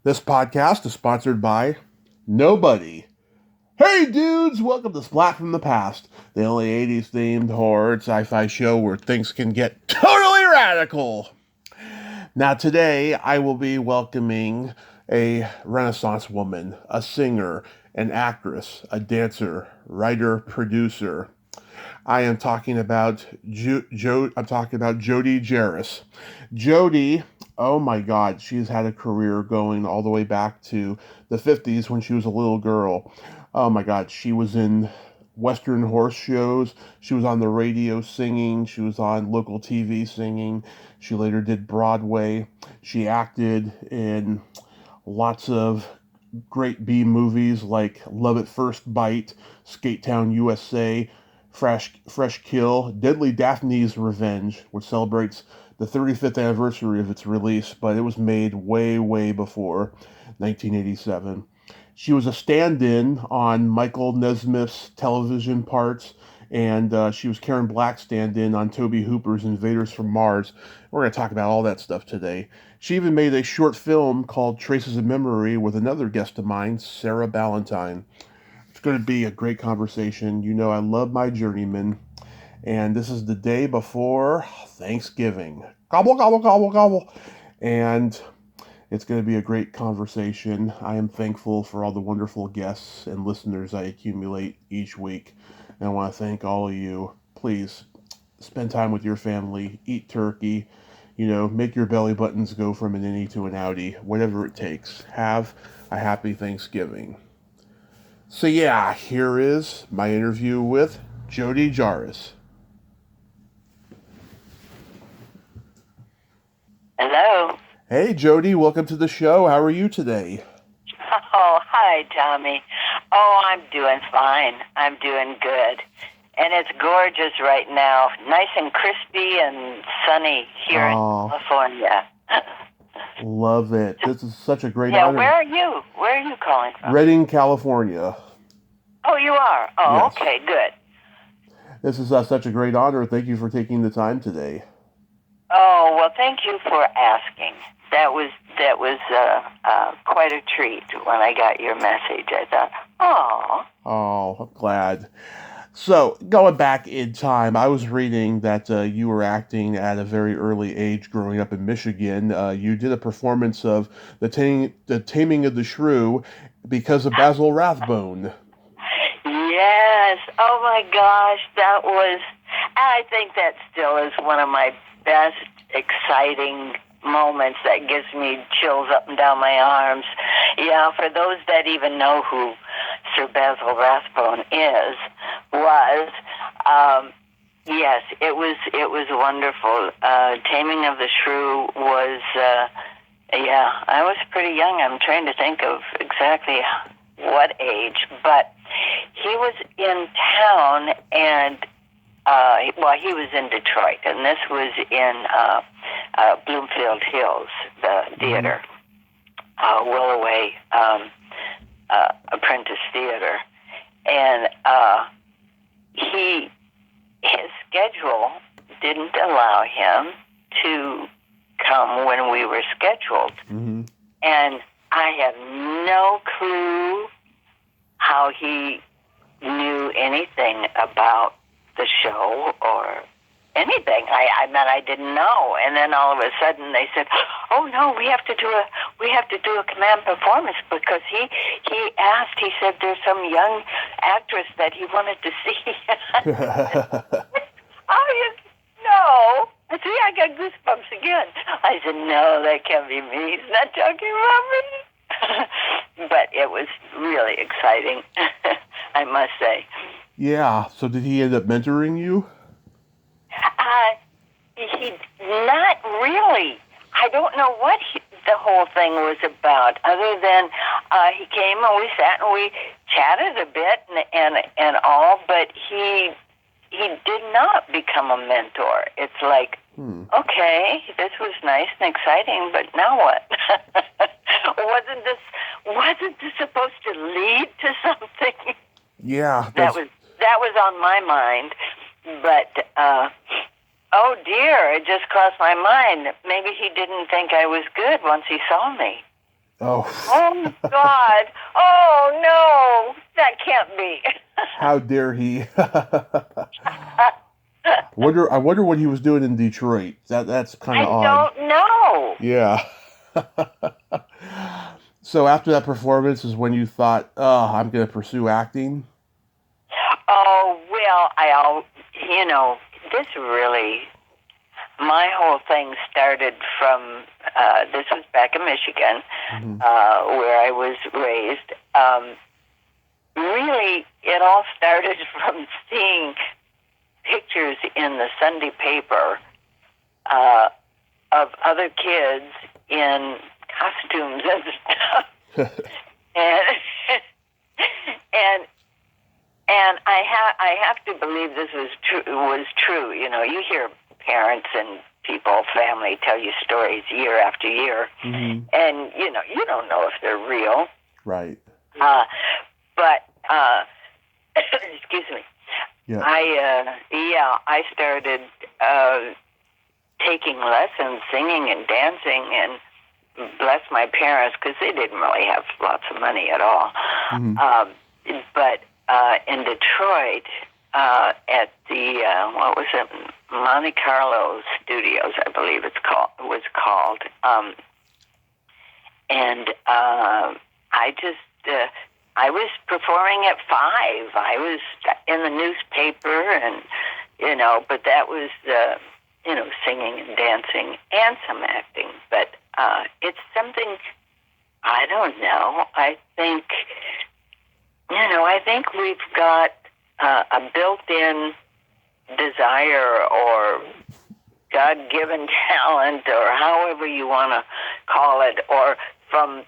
This podcast is sponsored by nobody. Hey dudes, welcome to Splat from the Past, the only 80s themed horror sci-fi show where things can get totally radical. Now today I will be welcoming a Renaissance woman, a singer, an actress, a dancer, writer, producer. I am talking about I'm talking about Jody Jaress. Jody, oh my God, she's had a career going all the way back to the 50s when she was a little girl. Oh my God, she was in Western horse shows. She was on the radio singing. She was on local TV singing. She later did Broadway. She acted in lots of great B movies like Love at First Bite, Skatetown, U.S.A., Fresh Kill, Deadly Daphne's Revenge, which celebrates the 35th anniversary of its release, but it was made way, way before 1987. She was a stand-in on Michael Nesmith's television parts, and she was Karen Black's stand-in on Tobe Hooper's Invaders from Mars. We're going to talk about all that stuff today. She even made a short film called Traces of Memory with another guest of mine, Sarah Ballantyne. It's going to be a great conversation. You know I love my journeyman, and this is the day before Thanksgiving. Gobble, gobble, gobble, gobble. And it's going to be a great conversation. I am thankful for all the wonderful guests and listeners I accumulate each week. And I want to thank all of you. Please spend time with your family, eat turkey, make your belly buttons go from an innie to an outie, whatever it takes. Have a happy Thanksgiving. So yeah, here is my interview with Jody Jaress. Hello. Hey Jody, welcome to the show. How are you today? Oh, hi, Tommy. Oh, I'm doing fine. I'm doing good. And it's gorgeous right now. Nice and crispy and sunny here in California. Love it. This is such a great honor. Yeah, where are you? Where are you calling from? Redding, California. Oh, you are? Oh, yes. Okay, good. This is such a great honor. Thank you for taking the time today. Oh, well, thank you for asking. That was quite a treat when I got your message. I thought, oh, I'm glad. So, going back in time, I was reading that you were acting at a very early age growing up in Michigan. You did a performance of the Taming of the Shrew because of Basil Rathbone. Yes. Oh, my gosh. That was, I think that still is one of my best exciting moments that gives me chills up and down my arms. Yeah, for those that even know who Sir Basil Rathbone was, yes, it was wonderful. Taming of the Shrew was, I was pretty young. I'm trying to think of exactly what age, but he was in town and he was in Detroit, and this was in Bloomfield Hills, the theater, Willoway Apprentice Theater, and his schedule didn't allow him to come when we were scheduled, and I have no clue how he knew anything about the show or anything. I didn't know. And then all of a sudden they said, "Oh no, we have to do a command performance," because he said there's some young actress that he wanted to see. No. See, I got goosebumps again. I said, "No, that can't be me. He's not talking about me." But it was really exciting, I must say. Yeah. So did he end up mentoring you? He not really. I don't know what the whole thing was about, other than he came and we sat and we chatted a bit and all, but he did not become a mentor. It's like, okay, this was nice and exciting, but now what? Wasn't this supposed to lead to something? Yeah, that was on my mind, but oh dear, it just crossed my mind. Maybe he didn't think I was good once he saw me. Oh. Oh, God. Oh, no. That can't be. How dare he? I wonder what he was doing in Detroit. That's kind I of odd. don't know. Yeah. So after that performance is when you thought, "Oh, I'm going to pursue acting." Oh, well, this really, my whole thing started from, this was back in Michigan, Mm-hmm. where I was raised. Really, it all started from seeing pictures in the Sunday paper of other kids in costumes and stuff, and and I have to believe this was true. You know, you hear parents and people, family tell you stories year after year, Mm-hmm. and you don't know if they're real. Right. But excuse me. Yeah. I started taking lessons, singing and dancing, and bless my parents because they didn't really have lots of money at all. Mm-hmm. But in Detroit, at the what was it, Monte Carlo Studios, I believe it was called, and I just. I was performing at 5. I was in the newspaper, and but that was singing and dancing and some acting. But it's something I don't know. I think we've got a built-in desire or God-given talent, or however you want to call it, or from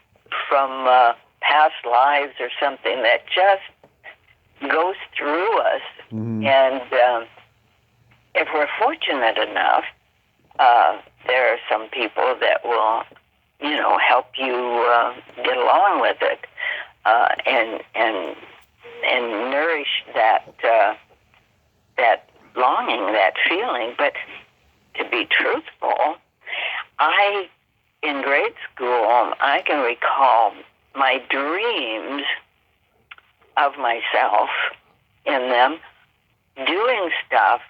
past lives or something that just goes through us. Mm-hmm. And if we're fortunate enough, there are some people that will, help you get along with it, and nourish that longing, that feeling. But to be truthful, in grade school, I can recall my dreams of myself in them doing stuff,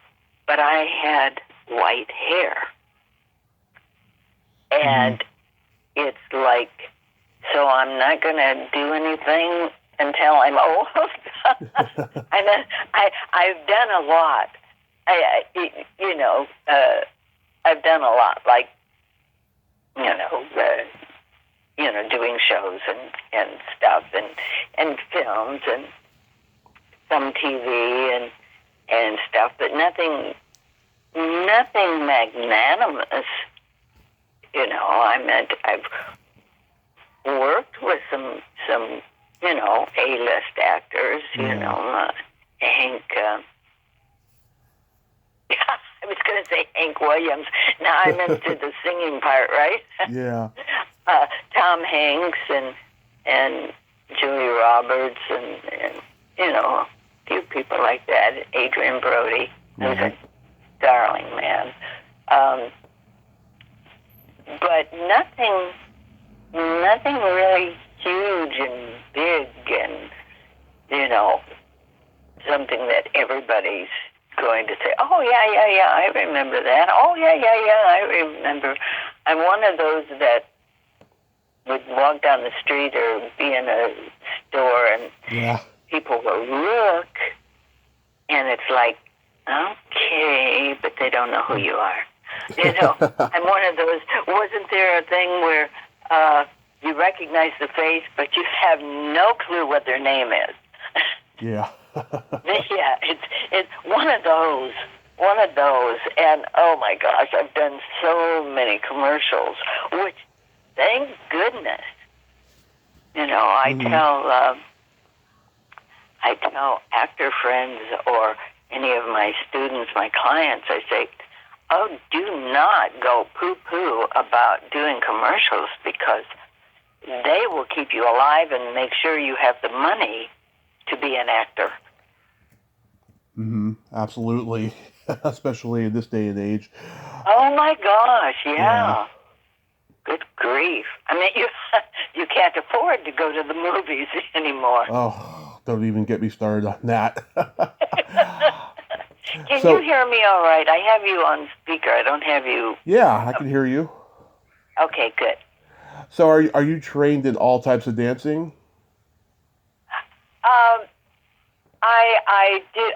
but I had white hair. And it's like, so I'm not going to do anything until I'm old. I've done a lot. I've done a lot, like, doing shows and stuff, and films and some TV and stuff, but nothing magnanimous. I've worked with some A-list actors. Hank. I was going to say Hank Williams. Now I'm into the singing part, right? Yeah. Tom Hanks and Julia Roberts and a few people like that. Adrian Brody, who's a darling man. But nothing really huge and big and something that everybody's going to say, oh yeah, I remember that. Oh yeah, I remember. I'm one of those that would walk down the street or be in a store and people will look, and it's like, okay, but they don't know who you are. I'm one of those. Wasn't there a thing where you recognize the face, but you have no clue what their name is? Yeah. Yeah, it's one of those, and oh my gosh, I've done so many commercials, which, thank goodness, I tell actor friends or any of my students, my clients, I say, oh, do not go poo-poo about doing commercials, because they will keep you alive and make sure you have the money to be an actor. Absolutely. Especially in this day and age. Oh my gosh, yeah. Good grief. I mean, you afford to go to the movies anymore. Oh, don't even get me started on that. Can you hear me all right? I have you on speaker. I don't have you. Yeah, I can hear you. Okay, good. So are you trained in all types of dancing? I did.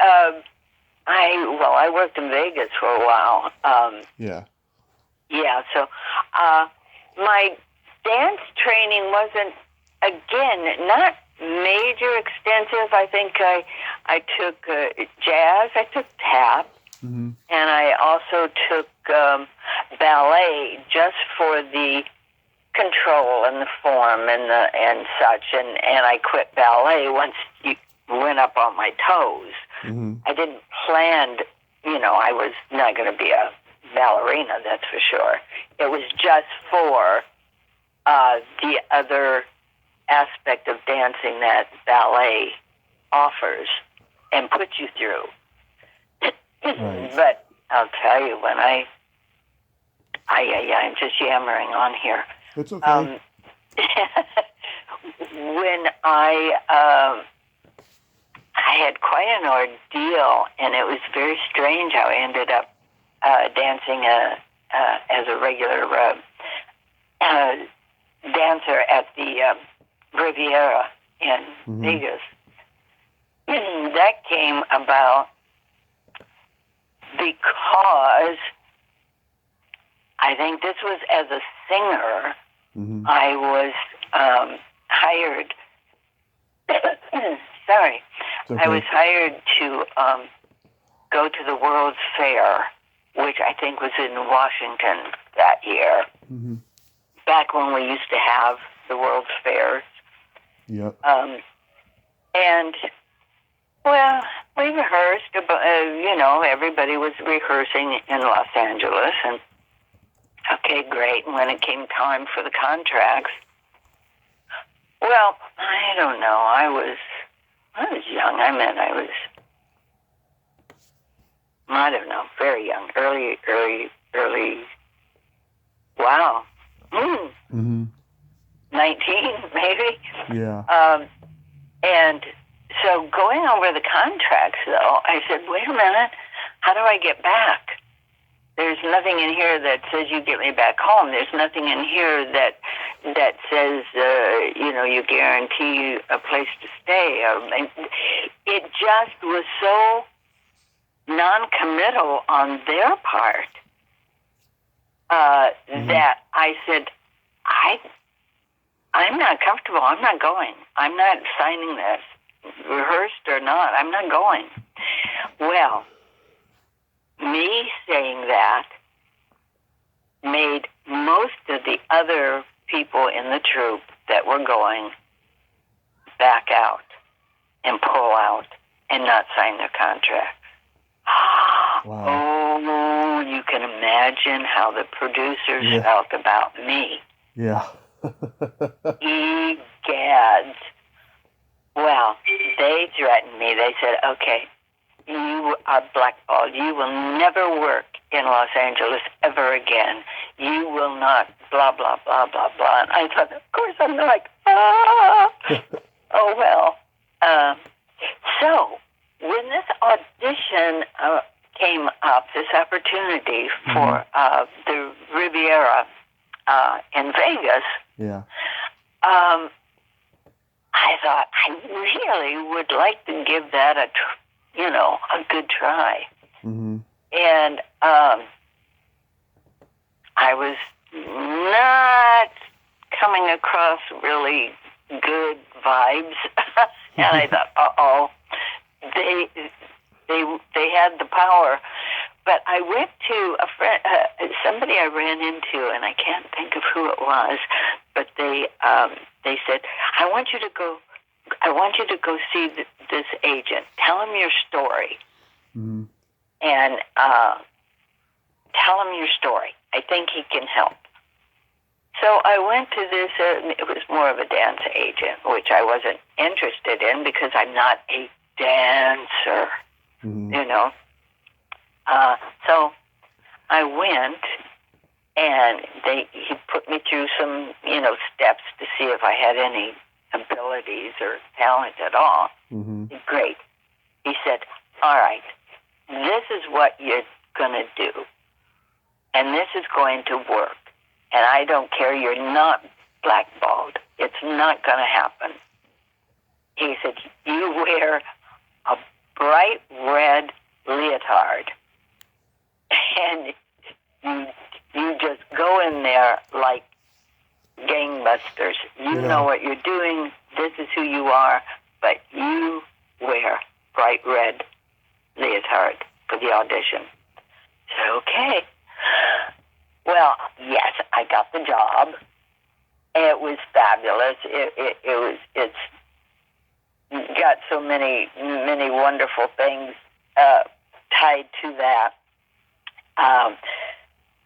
I worked in Vegas for a while. Yeah. Yeah. So, my dance training wasn't, again, not major extensive. I think I took jazz. I took tap. Mm-hmm. And I also took ballet just for the control and the form and such. And I quit ballet once you went up on my toes. Mm-hmm. I didn't plan, I was not going to be a ballerina, that's for sure. It was just for the other aspect of dancing that ballet offers and puts you through. Right. But I'll tell you, when I'm just yammering on here. It's okay. When I had quite an ordeal, and it was very strange how I ended up dancing as a regular dancer at the Riviera in Vegas. That came about because I think this was as a singer. Mm-hmm. I was hired. Sorry. Okay. I was hired to go to the World's Fair, which I think was in Washington that year. Mm-hmm. Back when we used to have the World's Fairs. Yep. And, well, we rehearsed, everybody was rehearsing in Los Angeles, and okay, great. And when it came time for the contracts, well, I don't know. I was young. I don't know, very young, early. Wow. 19, maybe. Yeah. And so going over the contracts, though, I said, wait a minute, how do I get back? There's nothing in here that says you get me back home. There's nothing in here that says, you guarantee a place to stay. It just was so non-committal on their part that I said, I'm not comfortable. I'm not going. I'm not signing this, rehearsed or not. I'm not going. Well, me saying that made most of the other people in the troupe that were going back out and pull out and not sign their contract. Wow. Oh, you can imagine how the producers felt about me. Yeah. Egads. Well, they threatened me. They said, okay, you are blackballed. You will never work in Los Angeles ever again. You will not, blah, blah, blah, blah, blah. And I thought, of course, I'm like, oh, well. So when this audition came up, this opportunity for the Riviera in Vegas, I thought, I really would like to give that a good try. Mm-hmm. And I was not coming across really good vibes. And I thought, they had the power. But I went to a friend, somebody I ran into, and I can't think of who it was, but they said, I want you to go see this agent. Tell him your story. Mm-hmm. And tell him your story. I think he can help. So I went to this, it was more of a dance agent, which I wasn't interested in because I'm not a dancer, So I went, and he put me through some, steps to see if I had any abilities or talent at all. Mm-hmm. Great. He said, all right, this is what you're going to do, and this is going to work. And I don't care, you're not blackballed. It's not going to happen. He said, you wear a bright red leotard, and you just go in there like gangbusters. You know what you're doing. This is who you are, but you wear bright red leotard for the audition. So, okay. Well, yes, I got the job. It was fabulous. It's got so many wonderful things tied to that.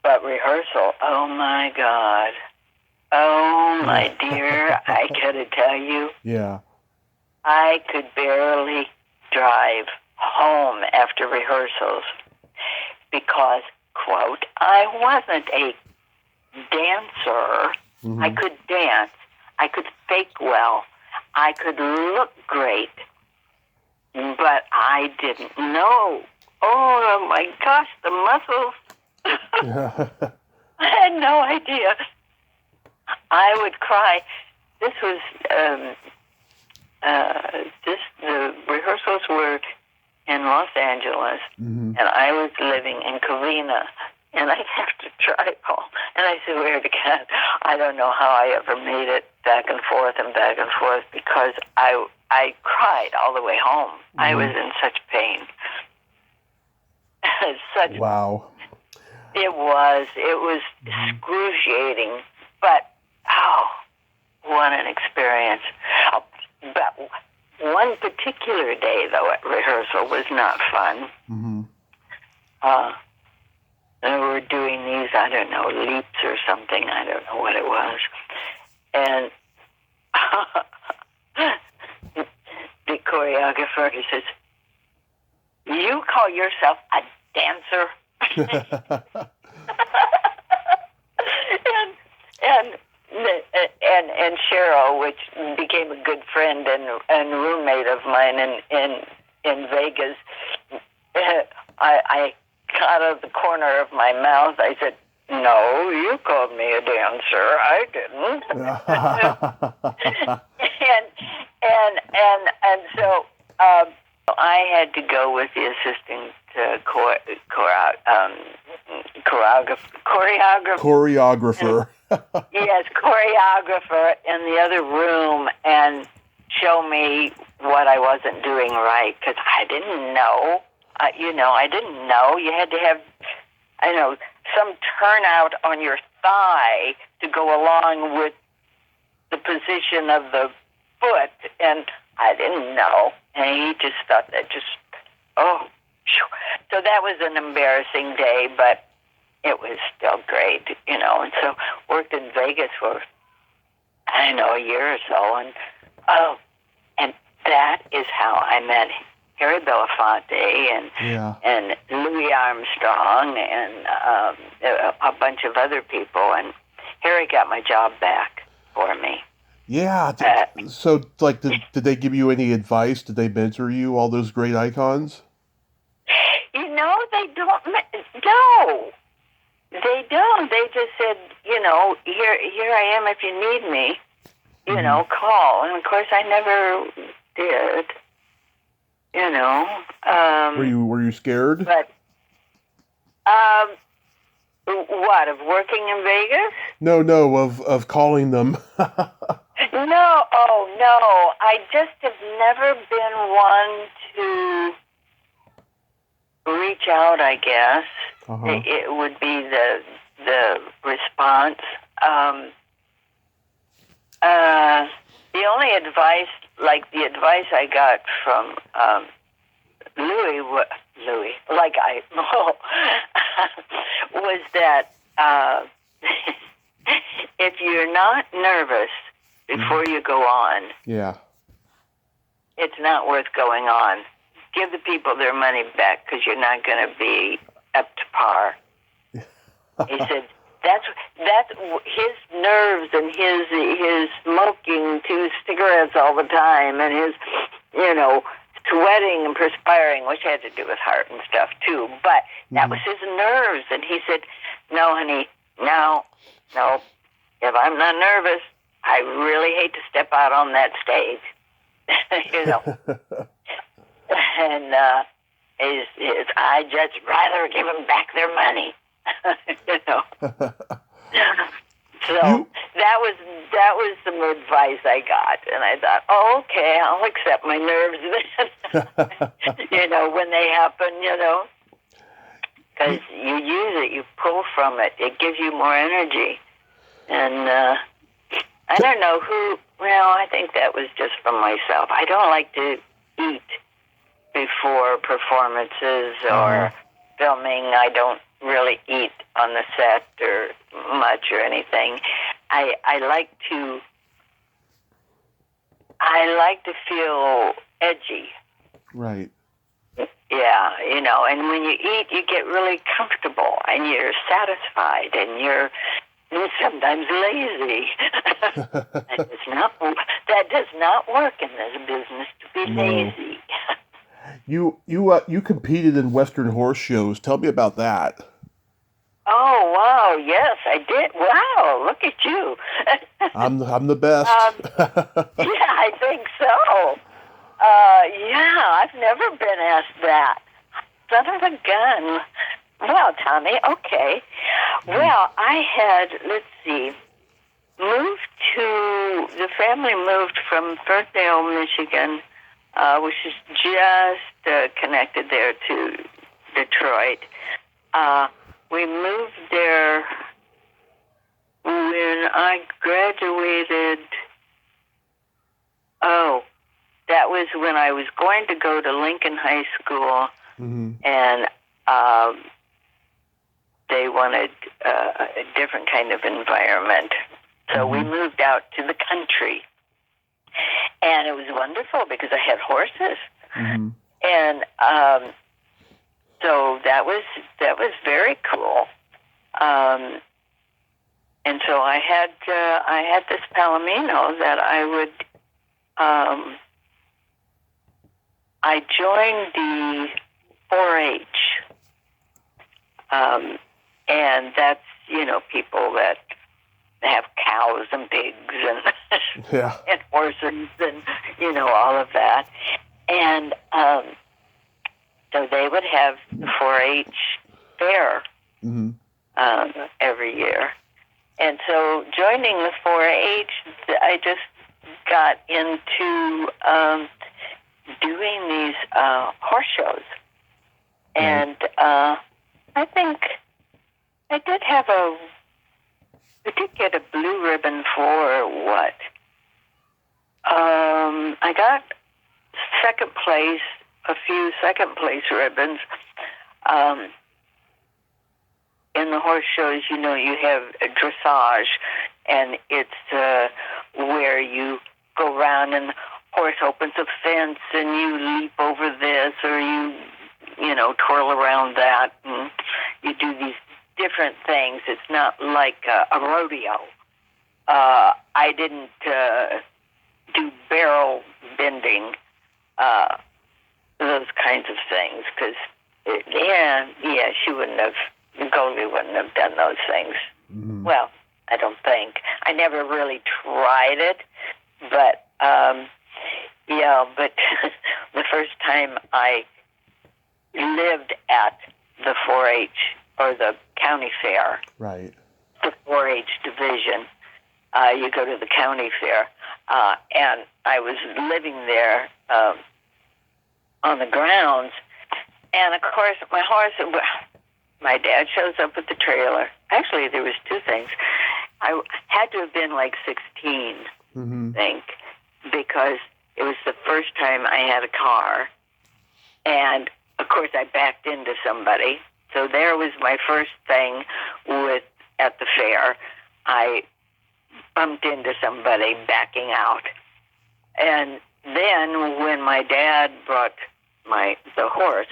But rehearsal, oh my God. Oh my dear, I gotta tell you. Yeah. I could barely drive home after rehearsals because, quote, I wasn't a dancer. Mm-hmm. I could dance. I could fake well. I could look great. But I didn't know. Oh my gosh, the muscles. I had no idea. I would cry. This was, the rehearsals were in Los Angeles, mm-hmm. and I was living in Covina, and I'd have to drive home. And I swear to God, I don't know how I ever made it back and forth because I cried all the way home. Mm-hmm. I was in such pain. Wow. It was mm-hmm. excruciating, but what an experience. But one particular day, though, at rehearsal was not fun. Mm-hmm. We were doing these, I don't know, leaps or something. I don't know what it was. And the choreographer, he says, you call yourself a dancer? and Cheryl, which became a good friend and roommate of mine in Vegas, I got out of the corner of my mouth. I said, "No, you called me a dancer. I didn't." and so I had to go with the assistant choreographer. Yes, choreographer in the other room and show me what I wasn't doing right because I didn't know. I didn't know. You had to have, some turnout on your thigh to go along with the position of the foot, and I didn't know. And he just thought that so that was an embarrassing day, but it was still great, And so worked in Vegas for, a year or so, and that is how I met Harry Belafonte and Louis Armstrong and a bunch of other people, and Harry got my job back for me. Yeah. So, did they give you any advice? Did they mentor you, all those great icons? They don't. No, they don't. They just said, here I am if you need me. Call. And of course, I never did. Were you scared? But what, of working in Vegas? No, of calling them. No, I just have never been one to reach out, I guess. Uh-huh. It would be the response. The only advice, the advice I got from Louis, was that if you're not nervous before you go on, it's not worth going on. Give the people their money back because you're not going to be up to par. He said, That's his nerves and his smoking 2 cigarettes all the time and his, sweating and perspiring, which had to do with heart and stuff too. But that was his nerves, and he said, "No, honey, no. If I'm not nervous, I really hate to step out on that stage." And I just rather give them back their money. So that was some advice I got, and I thought, oh, okay, I'll accept my nerves then. When they happen, because you use it, you pull from it, it gives you more energy. And I don't know who. Well, I think that was just from myself. I don't like to eat before performances or filming. I don't really eat on the set or much or anything. I like to feel edgy. Right. Yeah, and when you eat, you get really comfortable and you're satisfied and you're sometimes lazy. That does not work in this business to be lazy. You competed in Western horse shows. Tell me about that. Oh, wow, yes, I did. Wow, look at you. I'm the best. Yeah, I think so. Yeah, I've never been asked that. Son of a gun. Well, Tommy, okay. Well, I had, the family moved from Ferndale, Michigan, which is just connected there to Detroit. We moved there when I graduated. Oh, that was when I was going to go to Lincoln High School, and they wanted a different kind of environment. So we moved out to the country. And it was wonderful because I had horses. And so that was very cool. And so I had this Palomino that I joined the 4-H. And that's, people that have cows and pigs and and horses and, all of that. And so they would have the 4-H fair every year. And so joining the 4-H, I just got into doing these horse shows. And I think I did get a blue ribbon for what? I got second place, a few second place ribbons. In the horse shows, you have a dressage, and it's where you go around and the horse opens a fence and you leap over this, or you twirl around that, and you do these different things. It's not like a rodeo. I didn't do barrel bending, those kinds of things, because Goldie wouldn't have done those things. Well, I don't think. I never really tried it, but but the first time I lived at the 4-H or the county fair, right? The 4-H division. You go to the county fair, and I was living there on the grounds, and of course my dad shows up with the trailer. Actually, there was two things. I had to have been like 16, I think, because it was the first time I had a car, and of course I backed into somebody. So there was my first thing at the fair. I bumped into somebody backing out. And then when my dad brought the horse,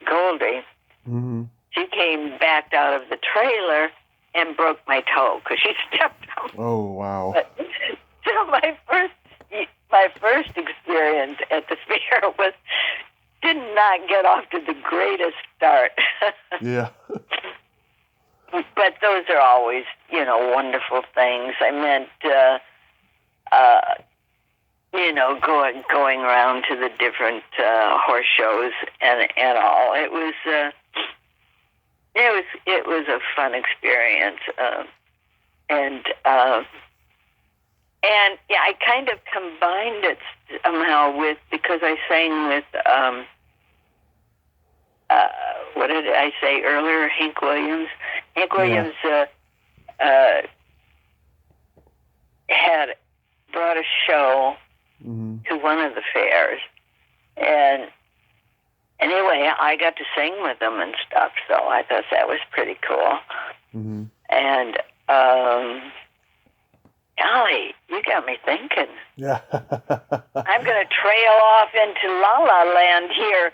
Goldie, she came backed out of the trailer, and broke my toe because she stepped on me. Oh, wow. But, so my first experience at the fair did not get off to the greatest start. Yeah. But those are always, wonderful things. I meant, going around to the different horse shows and all. It was a fun experience, and yeah, I kind of combined it somehow because I sang with what did I say earlier? Hank Williams. Hank Williams had brought a show to one of the fairs, and anyway, I got to sing with them and stuff. So I thought that was pretty cool. Mm-hmm. And golly, you got me thinking. Yeah. I'm going to trail off into La La Land here,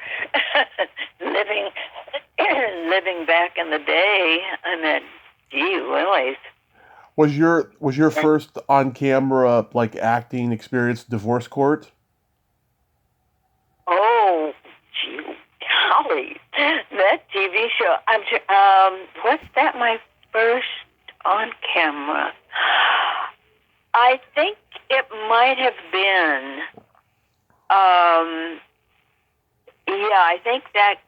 living back in the day. And then, gee whiz. Was your first on camera like acting experience Divorce Court? Oh, gee, golly, that TV show. Was that my first on camera? I think it might have been. I think that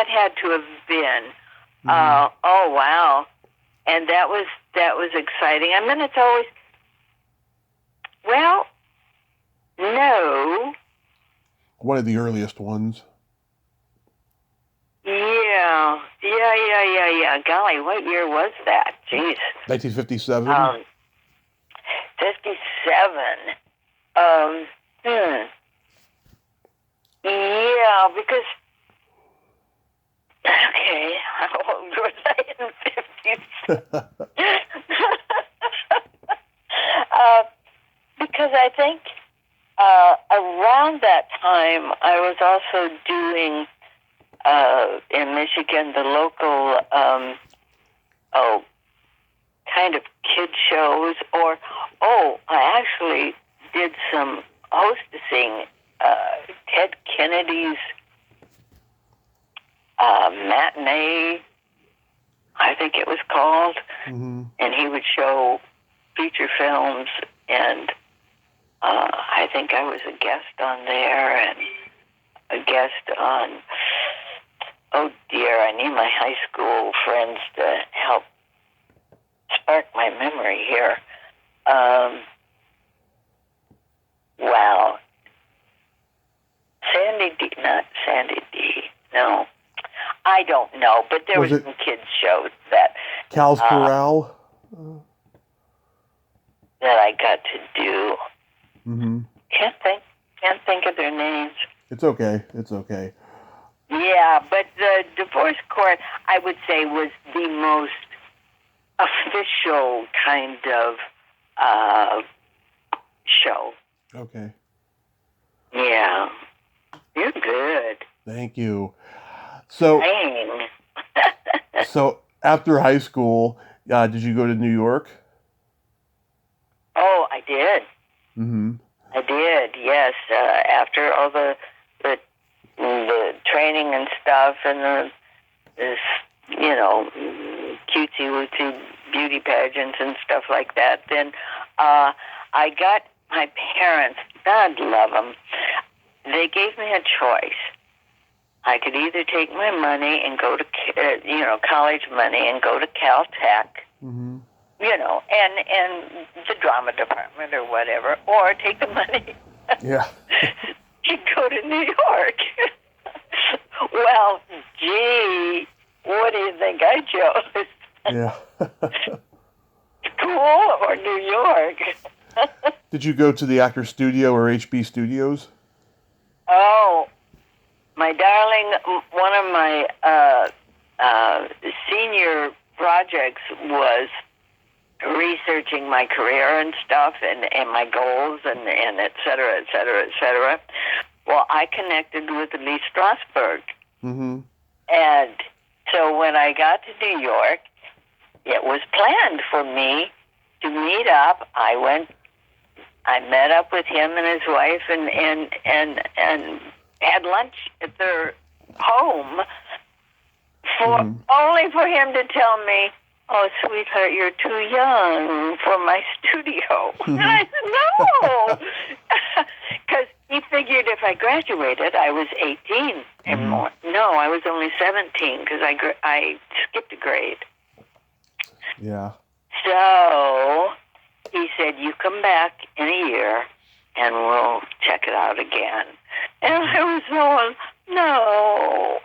had to have been. Oh wow, and that was exciting. I mean, it's always no. One of the earliest ones. Yeah. Golly, what year was that? Jeez. 1957. 57. Yeah, because okay, how old was I in 57? Because I think around that time I was also doing in Michigan the local kind of kid shows, or I actually did some hostessing Ted Kennedy's matinee, I think it was called, and he would show feature films, and I think I was a guest on there, and a guest on, oh dear, I need my high school friends to help spark my memory here. Wow. Not Sandy D. No. I don't know, but there was some kids shows that Cal's Corral that I got to do. Can't think of their names. It's okay. Yeah, but the Divorce Court, I would say, was the most official kind of show. Okay. Yeah. You're good. Thank you. So, so after high school, did you go to New York? Oh, I did. I did, yes. After all the training and stuff, and this cutesy-wootsy beauty pageants and stuff like that, then I got my parents, God love them, they gave me a choice. I could either take my money and go to, college money and go to Caltech, and the drama department or whatever, or take the money and go to New York. Well, gee, what do you think I chose? Yeah. School or New York? Did you go to the Actor Studio or HB Studios? Oh, my darling, one of my senior projects was researching my career and stuff and my goals and et cetera, et cetera, et cetera. Well, I connected with Lee Strasberg. And so when I got to New York, it was planned for me to meet up. I met up with him and his wife and had lunch at their home only for him to tell me, "Oh, sweetheart, you're too young for my studio." And I said, "No," because he figured if I graduated, I was 18 and more. No, I was only 17 because I skipped a grade. Yeah. So he said, "You come back in a year and we'll check it out again." And I was going, "No."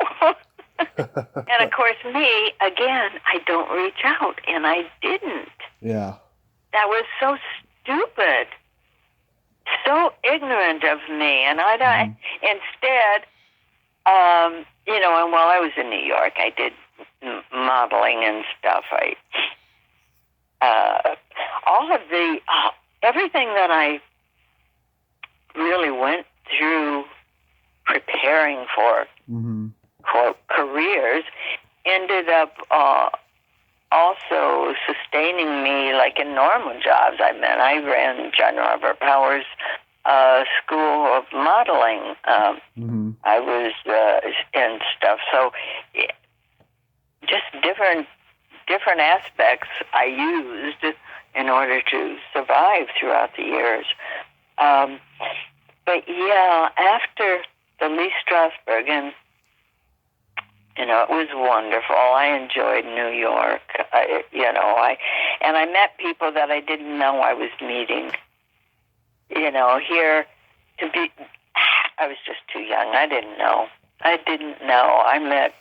And of course, me, again, I don't reach out, and I didn't. Yeah. That was so stupid, so ignorant of me. And instead, and while I was in New York, I did modeling and stuff. All of everything that I really went through preparing for careers ended up also sustaining me like in normal jobs. I ran John Robert Powers' School of Modeling. I was and stuff. So just different aspects I used in order to survive throughout the years. But yeah, after the Lee Strasberg, and it was wonderful. I enjoyed New York. I met people that I didn't know I was meeting. Here I was just too young. I didn't know. I met.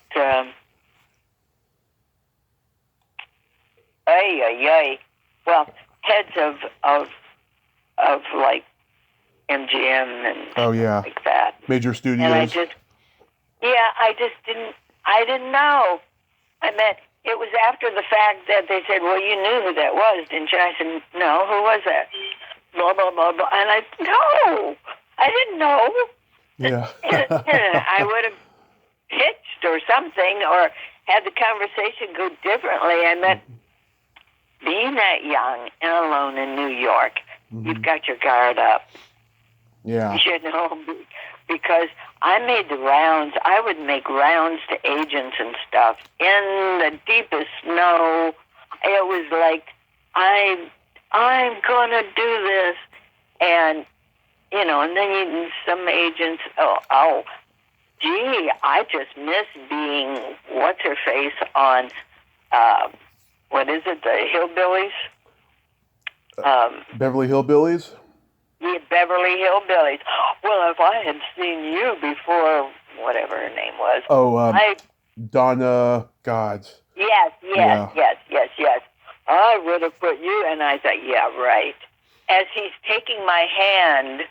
Well, heads of like MGM and like that. Major studios. And I just didn't know. It was after the fact that they said, "Well, you knew who that was, didn't you?" I said, "No, who was that?" Blah, blah, blah, blah. And I didn't know. Yeah. I would have pitched or something or had the conversation go differently. I meant being that young and alone in New York, you've got your guard up. Yeah. Because I made the rounds. I would make rounds to agents and stuff in the deepest snow. It was like, I'm going to do this. And, and then some agents, gee, I just miss being, what's-her-face on, what is it, the Hillbillies? Beverly Hillbillies? Yeah, Beverly Hillbillies. Well, if I had seen you before, whatever her name was. Oh, Donna Gods. Yes. I would have put you, and I thought, yeah, right. As he's taking my hand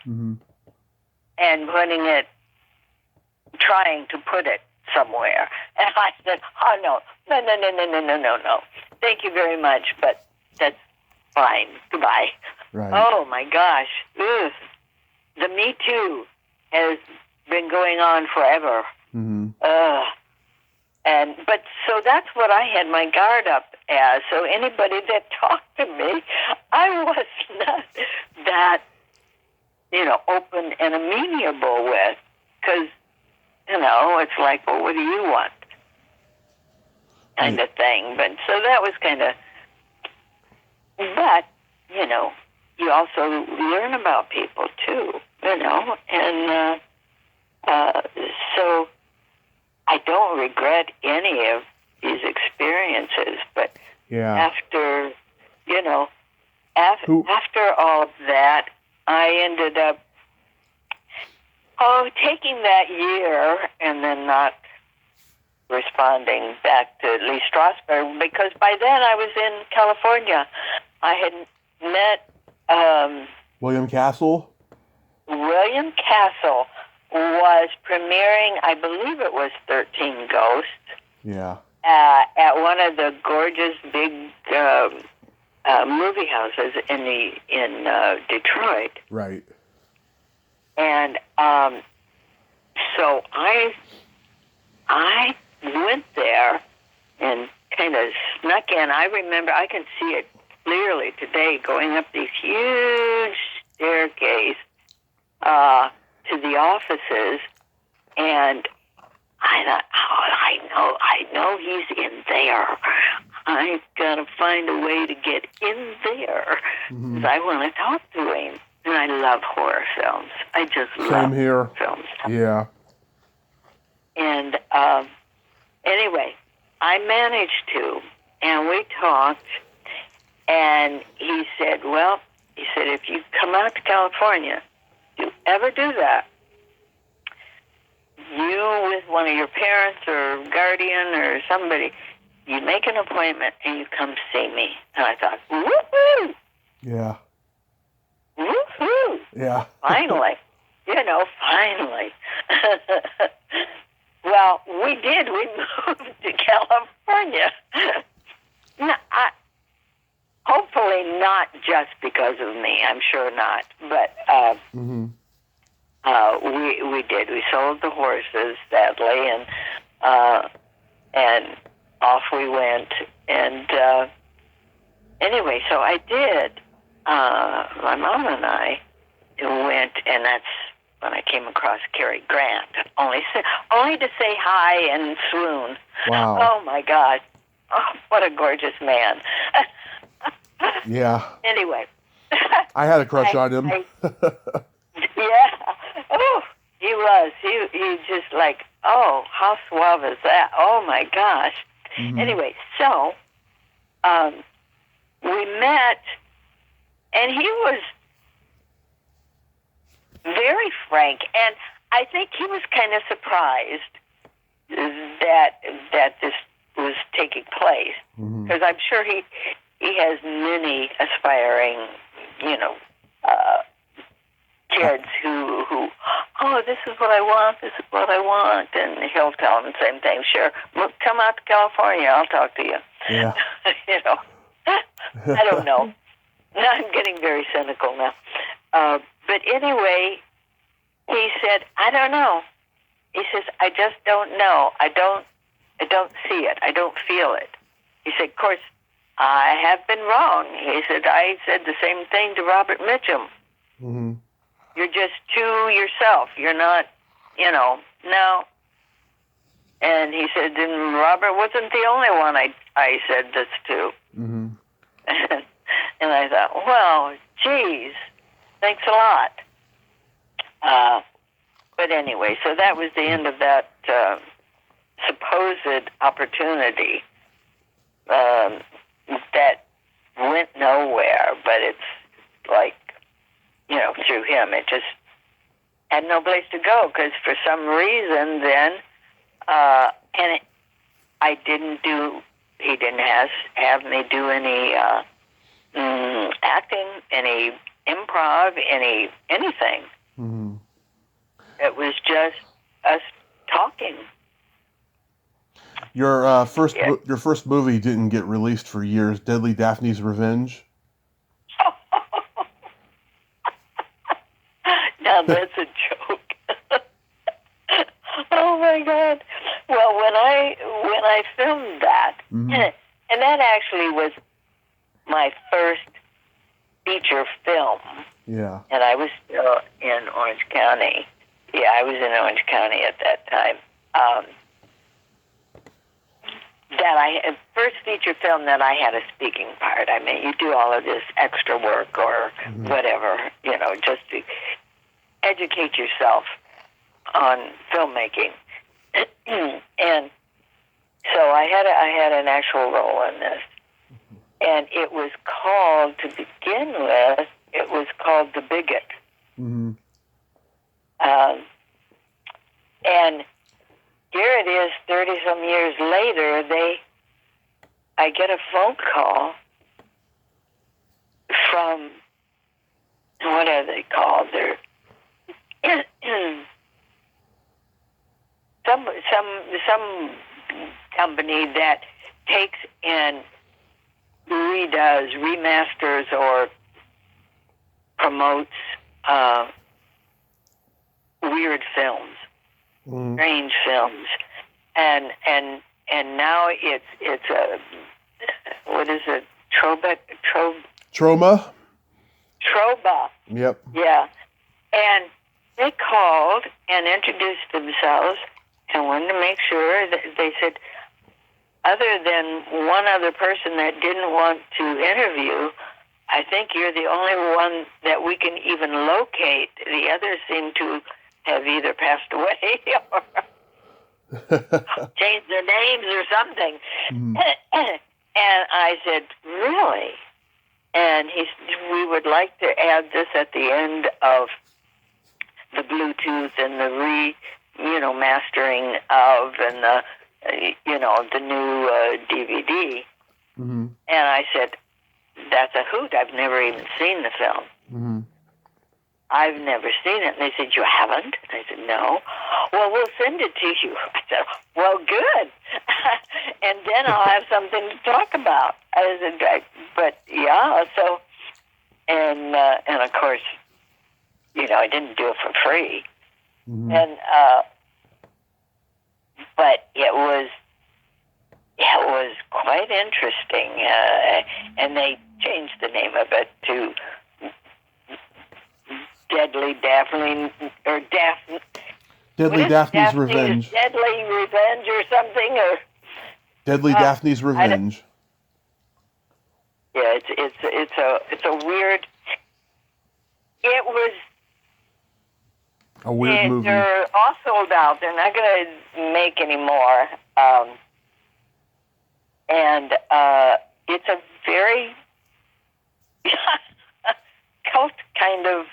and trying to put it somewhere. And I said, "Oh, no. Thank you very much, but that's fine. Goodbye." Right. Oh, my gosh. Ugh. The Me Too has been going on forever. But so that's what I had my guard up as. So anybody that talked to me, I was not that, open and amenable with. Because, it's like, well, what do you want? Kind of thing. But so that was kind of, but, you also learn about people too, and so I don't regret any of these experiences, but after, after all of that, I ended up, taking that year and then not responding back to Lee Strasberg, because by then I was in California. I had met William Castle? William Castle was premiering, I believe it was 13 Ghosts. Yeah. At one of the gorgeous big movie houses in Detroit. Right. And so I went there and kind of snuck in. I remember, I can see it clearly today, going up these huge staircase to the offices, and I thought, oh, I know he's in there. I've got to find a way to get in there because I want to talk to him. And I love horror films. I just love here. films. Yeah. And anyway, I managed to, and we talked, and he said, if you come out to California, if you ever do that, you with one of your parents or guardian or somebody, you make an appointment and you come see me. And I thought, woohoo! Yeah. Woohoo! Yeah. Finally. Finally. Well, we did. We moved to California. Hopefully not just because of me. I'm sure not. But we did. We sold the horses, sadly, and off we went. And anyway, so I did. My mom and I went, and that's when I came across Cary Grant, only to say hi and swoon. Wow. Oh, my God. Oh, what a gorgeous man. Yeah. Anyway. I had a crush on him. Yeah. Oh, he was. He just like, oh, how suave is that? Oh, my gosh. Anyway, so we met, and he was very frank, and I think he was kind of surprised that this was taking place, because I'm sure he has many aspiring, kids who, oh, this is what I want, and he'll tell them the same thing. Sure, come out to California, I'll talk to you. Yeah. I don't know. Now I'm getting very cynical now. But anyway, he said, I don't know. He says, I just don't know. I don't see it. I don't feel it. He said, of course, I have been wrong. He said, I said the same thing to Robert Mitchum. You're just too yourself. You're not, no. And he said, and Robert wasn't the only one I said this to. And I thought, well, geez, thanks a lot. But anyway, so that was the end of that supposed opportunity that went nowhere, but it's like, through him, it just had no place to go, because for some reason then, he didn't have me do any acting, any improv, anything. It was just us talking. Your first movie didn't get released for years. Deadly Daphne's Revenge. Now that's a joke. Oh my God! Well, when I filmed that, and that actually was my first feature film. Yeah. And I was still in Orange County. Yeah, I was in Orange County at that time. First feature film that I had a speaking part. I mean, you do all of this extra work or whatever, just to educate yourself on filmmaking. And so I had an actual role in this. And it was called, to begin with, The Bigot. And here it is, 30-some years later, I get a phone call from, what are they called? They're some company that takes and redoes, remasters, or promotes weird films, strange films, and and now it's a, what is it? Throwback. Trauma. Yep. Yeah. And they called and introduced themselves and wanted to make sure that they said, other than one other person that didn't want to interview, I think you're the only one that we can even locate. The others seem to have either passed away or changed their names or something. Mm. And I said, really? And we would like to add this at the end of the Bluetooth and the mastering of and the, the new DVD. Mm-hmm. And I said, that's a hoot. I've never even seen the film. Mm-hmm. I've never seen it. And they said, you haven't? And I said, no. Well, we'll send it to you. I said, well, good. And then I'll have something to talk about. I said, but yeah, so, and of course, I didn't do it for free. Mm-hmm. And, but it was quite interesting. And they changed the name of it to Deadly Daphne, or Daphne. Deadly Daphne's Revenge. Deadly Revenge or something, or Deadly Daphne's Revenge. Yeah, it's a weird. It was a weird movie. They're all sold out. They're not going to make any more. And it's a very cult kind of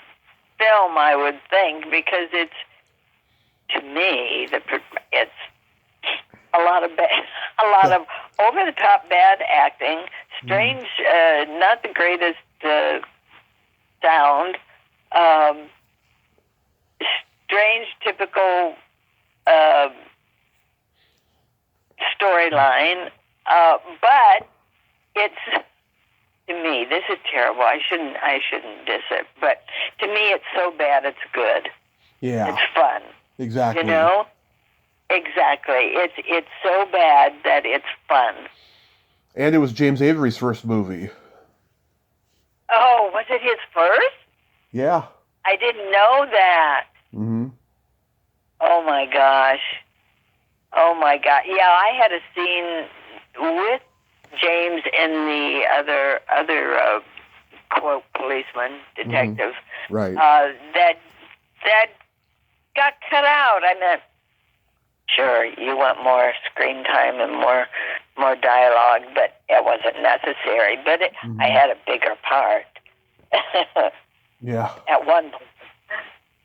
film, I would think, because it's, to me, it's a lot of over the top bad acting, strange, not the greatest sound, strange typical storyline, but it's, to me, this is terrible. I shouldn't diss it, but to me, it's so bad it's good. Yeah, it's fun. Exactly. Exactly. It's so bad that it's fun. And it was James Avery's first movie. Oh, was it his first? Yeah. I didn't know that. Mm-hmm. Oh my gosh. Oh my God. Yeah, I had a scene with James and the other quote policeman, detective. Mm-hmm. Right. That got cut out. I meant, sure, you want more screen time and more dialogue, but it wasn't necessary. But I had a bigger part. Yeah. At one point.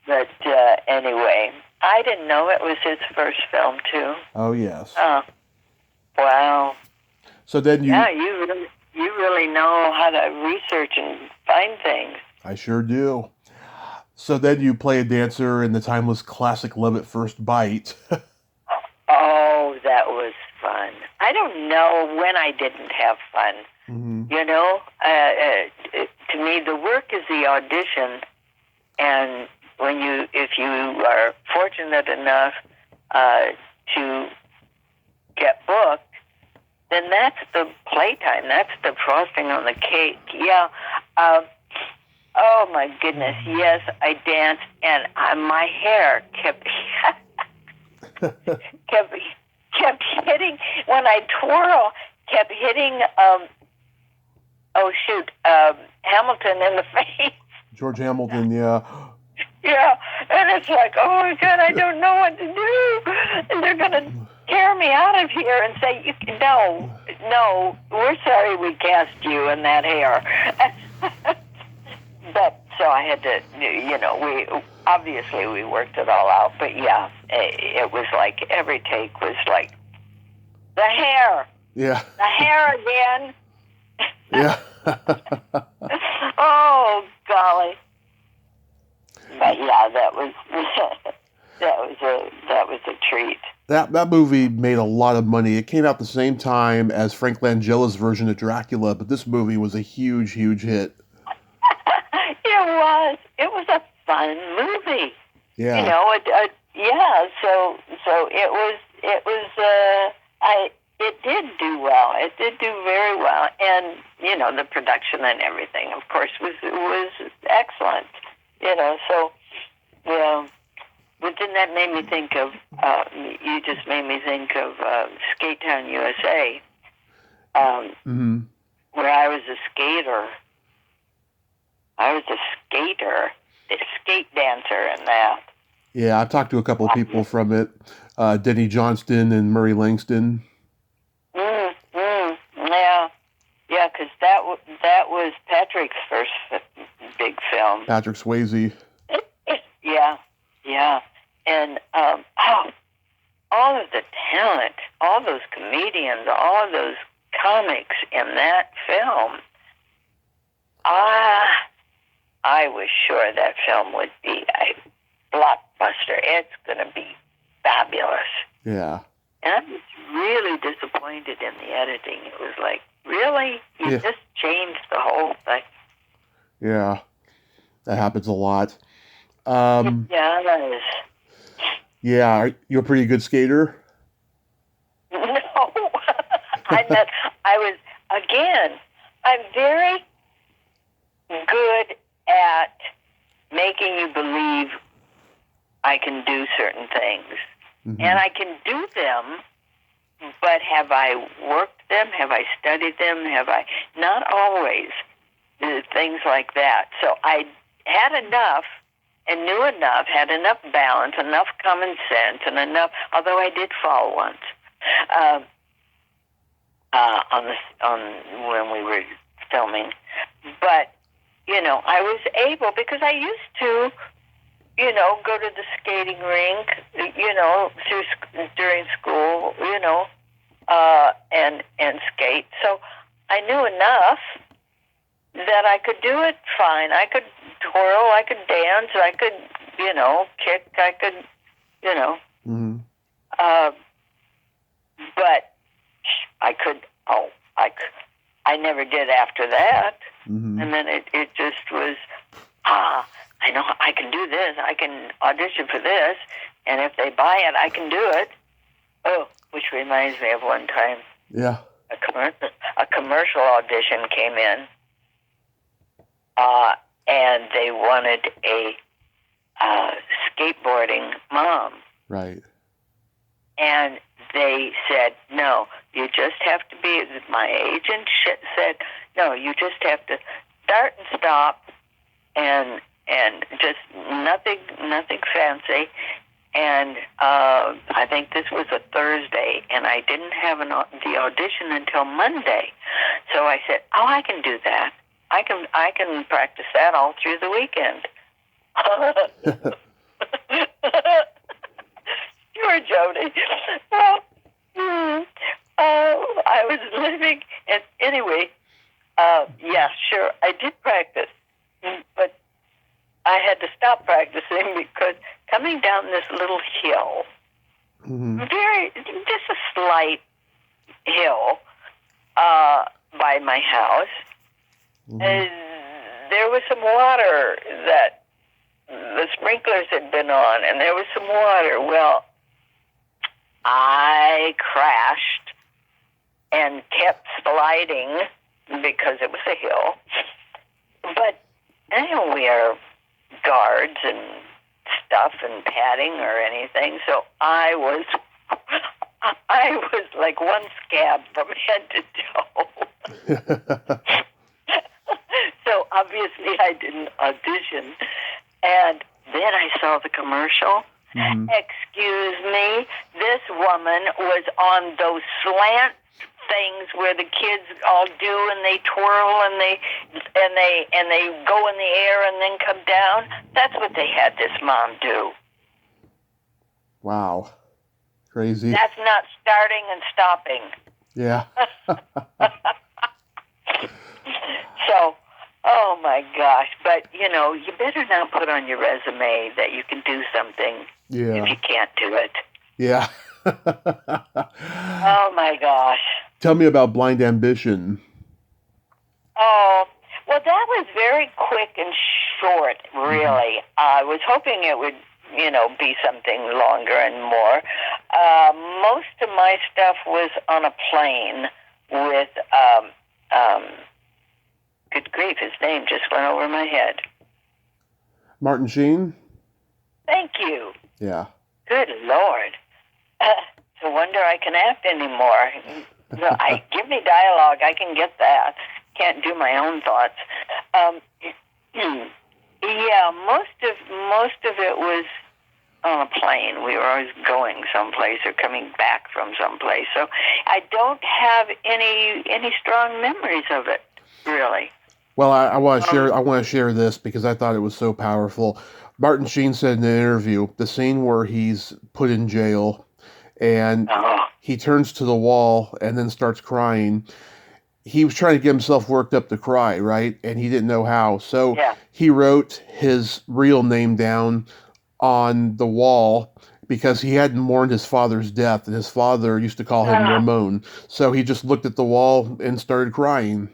But anyway, I didn't know it was his first film too. Oh yes. Oh, wow. So then you. Yeah, you really know how to research and find things. I sure do. So then you play a dancer in the timeless classic Love at First Bite. Oh, that was fun. I don't know when I didn't have fun. Mm-hmm. To me, the work is the audition, and if you are fortunate enough to get booked, then that's the playtime. That's the frosting on the cake. Yeah. Oh my goodness! Yes, I danced, and my hair kept hitting when I twirl. Kept hitting. Hamilton in the face. George Hamilton, yeah. Yeah, and it's like, oh my God, I don't know what to do, and they're gonna tear me out of here and say, no, we're sorry we cast you in that hair. But so I had to, we worked it all out. But yeah, it was like every take was like, the hair. Yeah. The hair again. Yeah. Oh golly. But yeah, that was a treat. That movie made a lot of money. It came out the same time as Frank Langella's version of Dracula, but this movie was a huge, huge hit. It was a fun movie. Yeah. So it was. It did do well. It did do very well, and the production and everything, of course, was excellent. So yeah. But then that made me think of. You just made me think of Skatetown, U.S.A., where I was a skater. I was a skater, a skate dancer, in that. Yeah, I've talked to a couple of people from it. Denny Johnston and Murray Langston. Yeah, because that was Patrick's first big film. Patrick Swayze. Yeah, and all of the talent, all those comedians, all of those comics in that film. I was sure that film would be a blockbuster. It's going to be fabulous. Yeah. And I was really disappointed in the editing. It was like, really? You just changed the whole thing. Yeah. That happens a lot. It does. Yeah. Are you a pretty good skater? No. I'm very good at making you believe I can do certain things. Mm-hmm. And I can do them, but have I worked them? Have I studied them? Have I? Not always. Things like that. So I had enough and knew enough, had enough balance, enough common sense, and enough, although I did fall once, on when we were filming. But, I was able, because I used to, go to the skating rink, during school, and skate. So I knew enough that I could do it fine. I could twirl, I could dance, I could, kick, I could, Mm-hmm. But I never did after that. Mm-hmm. And then it just was, I know I can do this. I can audition for this. And if they buy it, I can do it. Oh, which reminds me of one time. Yeah. A commercial audition came in, and they wanted a skateboarding mom. Right. And they said, no, you just have to be, my agent said, no, you just have to start and stop and just nothing fancy. And I think this was a Thursday, and I didn't have the audition until Monday. So I said, oh, I can do that. I can practice that all through the weekend. Sure, Jody. Well, I was living, and anyway, yeah, sure, I did practice, but I had to stop practicing because coming down this little hill, mm-hmm. just a slight hill by my house, mm-hmm. and there was some water that the sprinklers had been on, and there was some water. Well, I crashed and kept sliding because it was a hill. But I didn't wear guards and stuff and padding or anything, so I was like one scab from head to toe. So obviously I didn't audition. And then I saw the commercial. Mm-hmm. Excuse me, this woman was on those slant things where the kids all do, and they twirl and they go in the air and then come down. That's what they had this mom do. Wow, crazy. That's not starting and stopping. Yeah. So, oh my gosh! But you better not put on your resume that you can do something if you can't do it. Yeah. Oh my gosh! Tell me about Blind Ambition. Oh, well, that was very quick and short, really. I was hoping it would be something longer and more. Most of my stuff was on a plane with, good grief, his name just went over my head. Martin Sheen? Thank you. Yeah. Good Lord. It's a wonder I can act anymore. Give me dialogue. I can get that. Can't do my own thoughts. Yeah, most of it was on a plane. We were always going someplace or coming back from someplace. So I don't have any strong memories of it, really. Well, I want to share. I want to share this because I thought it was so powerful. Martin Sheen said in an interview, the scene where he's put in jail, and he turns to the wall and then starts crying. He was trying to get himself worked up to cry, right? And he didn't know how. So he wrote his real name down on the wall because he hadn't mourned his father's death, and his father used to call him Ramon. So he just looked at the wall and started crying.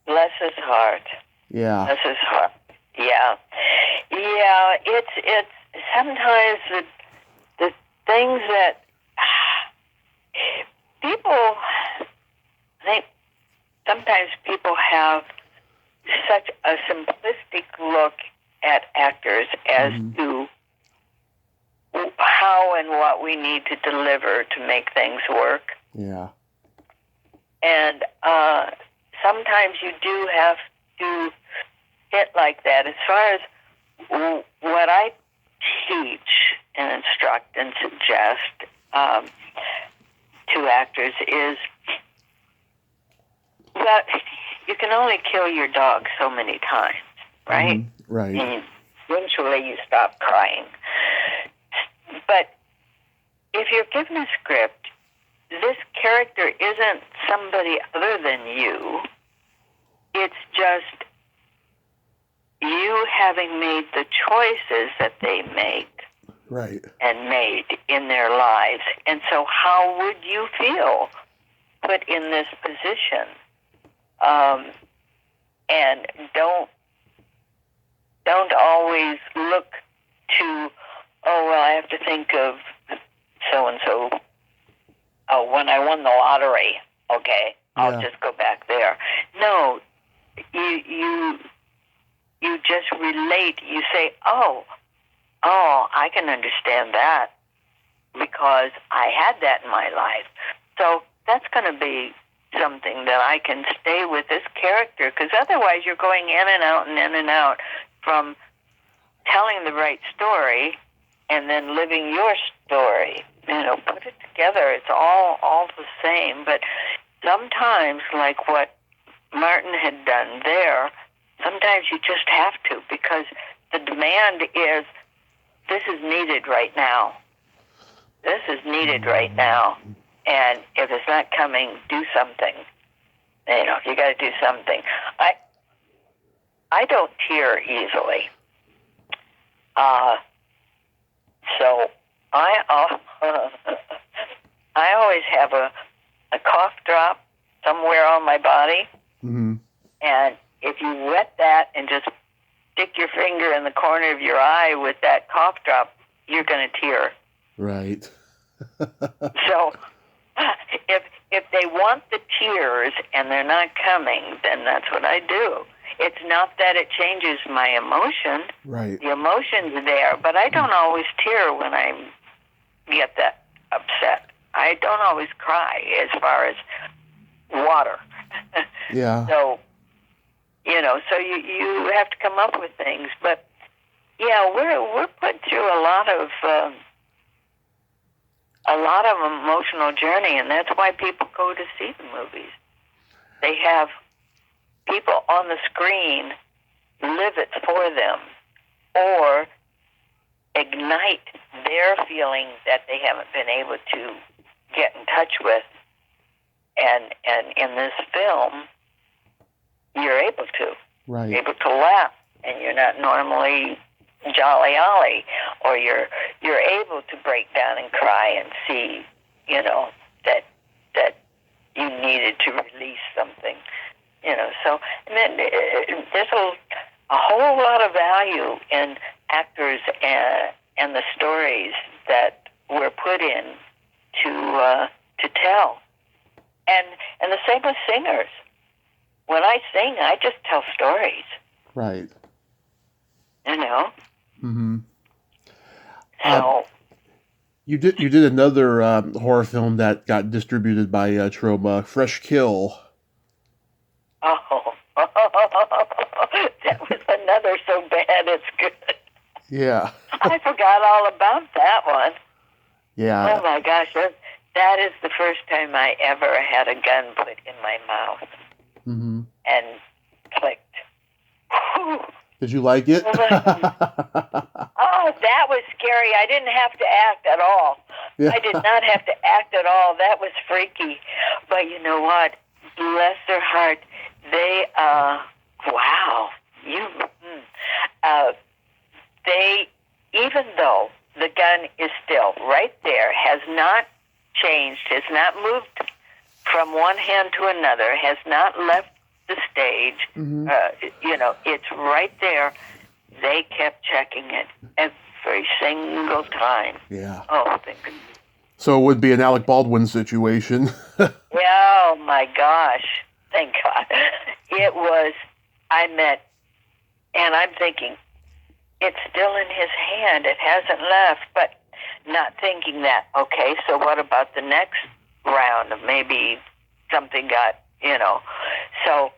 Bless his heart. Yeah. Bless his heart. Yeah. Yeah, it's sometimes the things that people, I think sometimes people have such a simplistic look at actors as to how and what we need to deliver to make things work. Yeah. And sometimes you do have to hit like that. As far as what I teach and instruct and suggest to actors is that you can only kill your dog so many times, right? Right. And eventually you stop crying. But if you're given a script, this character isn't somebody other than you. It's just you having made the choices that they make and made in their lives. And so how would you feel put in this position? And don't always look to, I have to think of so-and-so. Oh, when I won the lottery, okay, I'll just go back there. No, you just relate. You say, oh, I can understand that because I had that in my life. So that's going to be something that I can stay with this character, because otherwise you're going in and out and in and out from telling the right story and then living your story. Put it together. It's all the same. But sometimes, like what Martin had done there, sometimes you just have to, because the demand is, this is needed right now. This is needed right now. And if it's not coming, do something. You got to do something. I don't tear easily. So I always have a cough drop somewhere on my body. Mm-hmm. And if you wet that and just stick your finger in the corner of your eye with that cough drop, you're going to tear. Right. So if they want the tears and they're not coming, then that's what I do. It's not that it changes my emotion. Right. The emotion's there, but I don't always tear when I get that upset. I don't always cry as far as water. Yeah. So, so you have to come up with things. But, yeah, we're put through a lot of emotional journey, and that's why people go to see the movies. They have people on the screen live it for them or ignite their feeling that they haven't been able to get in touch with. And in this film, you're able to. Right. You're able to laugh, and you're not normally jolly-olly, or you're able to break down and cry and see, that you needed to release something. So and then there's a whole lot of value in actors and the stories that were put in to tell. And the same with singers. When I sing, I just tell stories. Right. You know? Mm-hmm. So... You did another horror film that got distributed by Troma, Fresh Kill. Oh, that was another so bad it's good. Yeah. I forgot all about that one. Yeah. Oh my gosh, that is the first time I ever had a gun put in my mouth and clicked. Whew. Did you like it? Oh, that was scary. I didn't have to act at all. Yeah. I did not have to act at all. That was freaky. But you know what? Bless their heart. They, wow. They, even though the gun is still right there, has not changed, has not moved from one hand to another, has not left the stage, you know, it's right there. They kept checking it every single time. Yeah. Oh, thank goodness. So it would be an Alec Baldwin situation. Oh my gosh. Thank God. It was, and I'm thinking, it's still in his hand. It hasn't left, but not thinking that, okay, so what about the next round? Maybe something got, you know. So,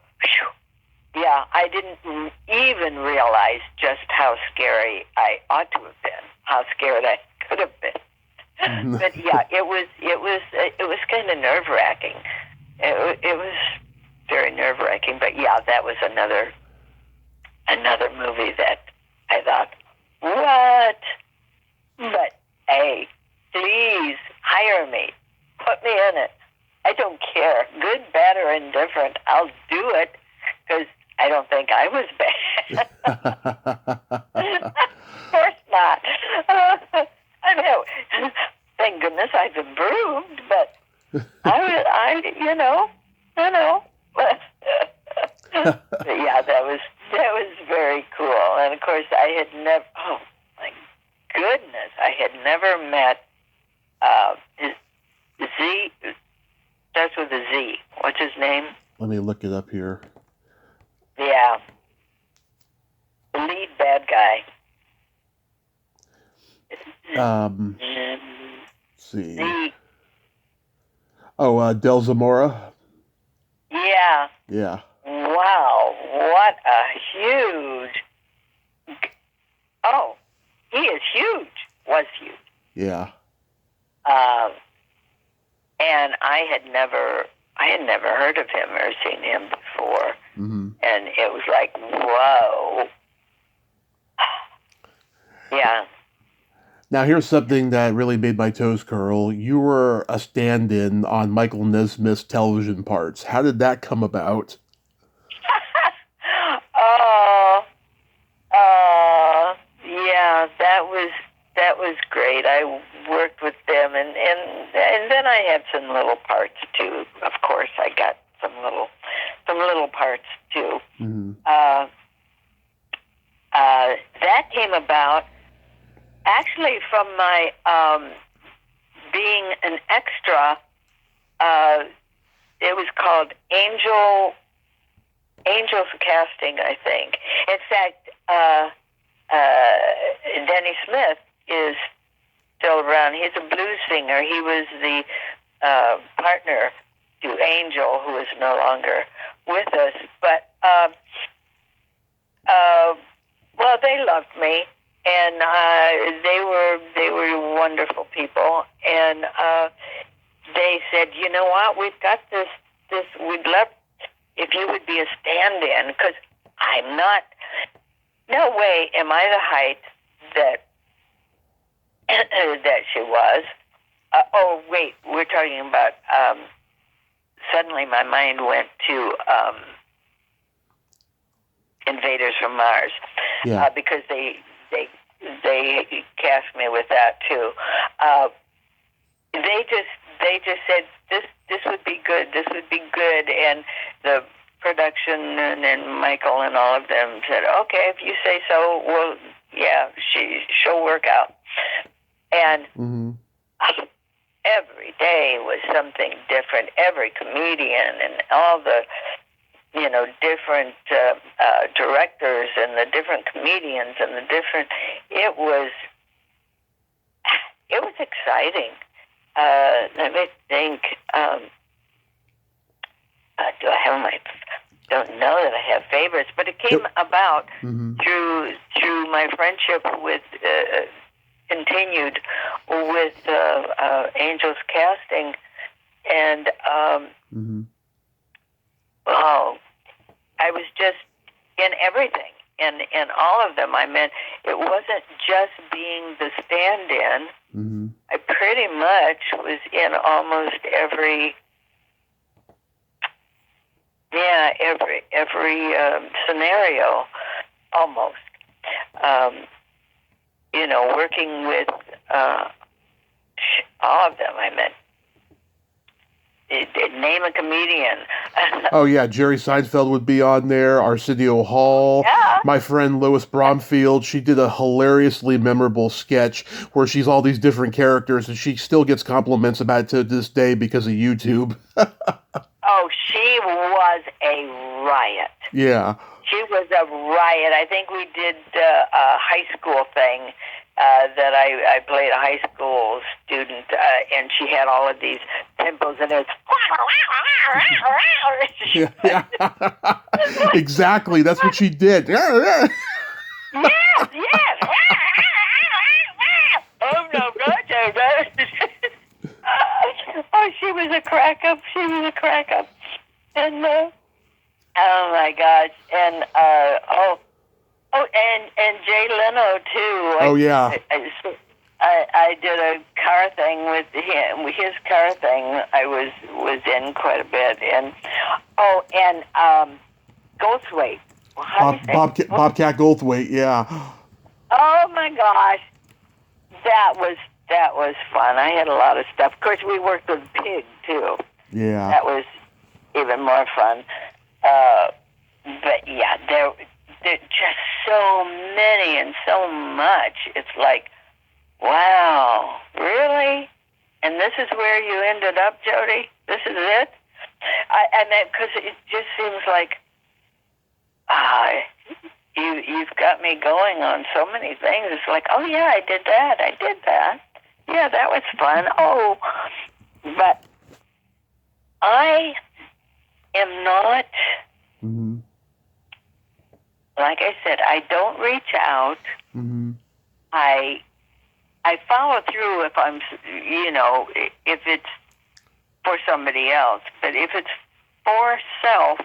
yeah, I didn't even realize just how scary I ought to have been, how scared I could have been. But yeah, it was kind of nerve-wracking. It was very nerve-wracking. But yeah, that was another movie that I thought, what? But hey, please hire me, put me in it. I don't care, good, bad, or indifferent. I'll do it because I don't think I was bad. Of course not. I mean, thank goodness I've improved, but I But yeah, that was very cool. And of course, I had never. Oh my goodness, I had never met Z. Starts with a Z. What's his name? Let me look it up here. Yeah, the lead bad guy. Let's see. Oh, Del Zamora. Yeah. Yeah. Wow, what a huge... Oh, he is huge. Was huge. Yeah. And I had never heard of him or seen him before. And it was like, whoa. Yeah. Now, here's something that really made my toes curl. You were a stand-in on Michael Nesmith's television parts. How did that come about? Yeah, that was great. I worked with them, and then I had some little parts too. Of course, I got some little parts too. That came about actually from my being an extra. It was called Angels Casting, I think. In fact, Denny Smith is still around. He's a blues singer. He was the partner to Angel, who is no longer with us. But well, they loved me, and they were wonderful people. And they said, you know what? We've got this. We'd love if you would be a stand-in, because I'm not. No way am I the height that that she was. Oh, wait, we're talking about. Suddenly, my mind went to Invaders from Mars, because they cast me with that too. They just said this would be good. This would be good, and the production and Michael and all of them said, okay, if you say so, she'll work out. And Mm-hmm. every day was something different. Every comedian and all the, different directors and the different comedians and the different, it was exciting. Let me think. Do I have don't know that I have favorites, but it came about Mm-hmm. through my friendship with, continued with Angels Casting, and Mm-hmm. I was just in everything, and in all of them. I meant it wasn't just being the stand-in. Mm-hmm. I pretty much was in almost every scenario, almost. Working with all of them. I meant name a comedian. Oh yeah, Jerry Seinfeld would be on there. Arsenio Hall. Yeah. My friend Lois Bromfield. She did a hilariously memorable sketch where she's all these different characters, and she still gets compliments about it to this day because of YouTube. Oh, she was a riot. Yeah. She was a riot. I think we did a high school thing that I played a high school student, and she had all of these pimples, and it was... Yeah. Exactly. That's what she did. Yes. Oh, no, oh, she was a crack-up. And, oh, my gosh. And, and Jay Leno, too. Oh, yeah. I did a car thing with him. His car thing I was in quite a bit. And, Goldthwait. Bobcat Goldthwait, yeah. Oh, my gosh. That was fun. I had a lot of stuff. Of course, we worked with Pig, too. Yeah. That was even more fun. But, yeah, there just so many and so much. It's like, wow, really? And this is where you ended up, Jody? This is it? And then, because it just seems like, you've got me going on so many things. It's like, oh, yeah, I did that. Yeah, that was fun. Oh, but I am not, Mm-hmm. like I said, I don't reach out. Mm-hmm. I follow through if I'm, if it's for somebody else. But if it's for self,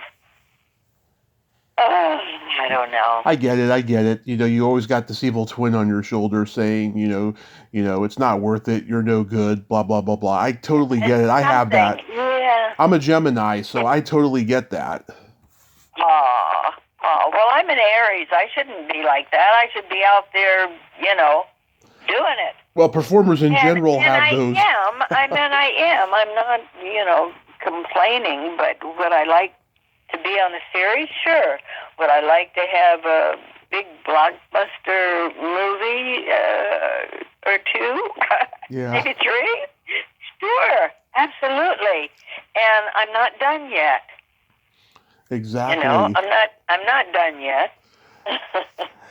I don't know. I get it. You always got this evil twin on your shoulder saying, it's not worth it. You're no good. Blah blah blah blah. I totally get it. I have that. Yeah. I'm a Gemini, so I totally get that. Oh, well, I'm an Aries. I shouldn't be like that. I should be out there, doing it. Well, performers in general have those. I am. I'm not, complaining, but would I like to be on a series? Sure. Would I like to have a big blockbuster movie or two? Yeah. Maybe three? Sure. Absolutely. And I'm not done yet. Exactly. I'm not done yet.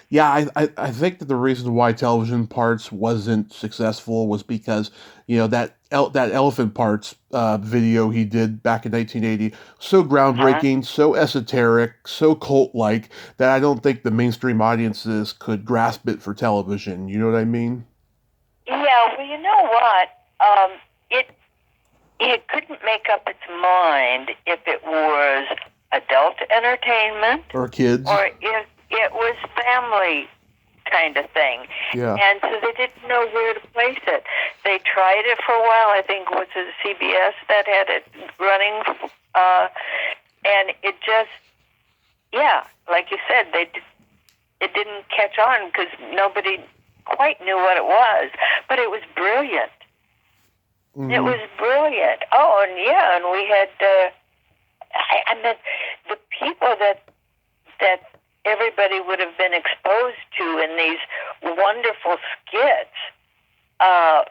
Yeah, I think that the reason why Television Parts wasn't successful was because, that Elephant Parts video he did back in 1980, so groundbreaking, so esoteric, so cult-like, that I don't think the mainstream audiences could grasp it for television. You know what I mean? Yeah, well, you know what? It couldn't make up its mind if it was adult entertainment Or kids. or if it was family kind of thing. Yeah. And so they didn't know where to place it. They tried it for a while. I think was it CBS that had it running, and it just, like you said, it didn't catch on because nobody quite knew what it was. But it was brilliant. Mm-hmm. It was brilliant. Oh, and we had, I mean, the people that everybody would have been exposed to in these wonderful skits. Uh,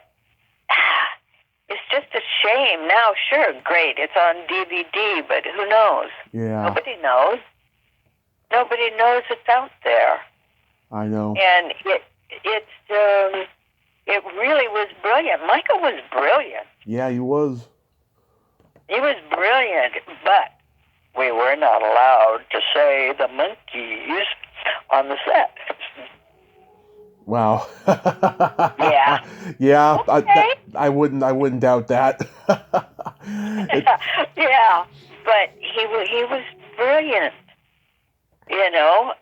it's just a shame. Now, sure, great, it's on DVD, but who knows? Yeah. Nobody knows. Nobody knows it's out there. I know. And it really was brilliant. Michael was brilliant. Yeah, he was. He was brilliant, but we were not allowed to say the monkeys on the set. Wow. Yeah. Yeah. Okay. I wouldn't doubt that. Yeah, but he was brilliant. You know.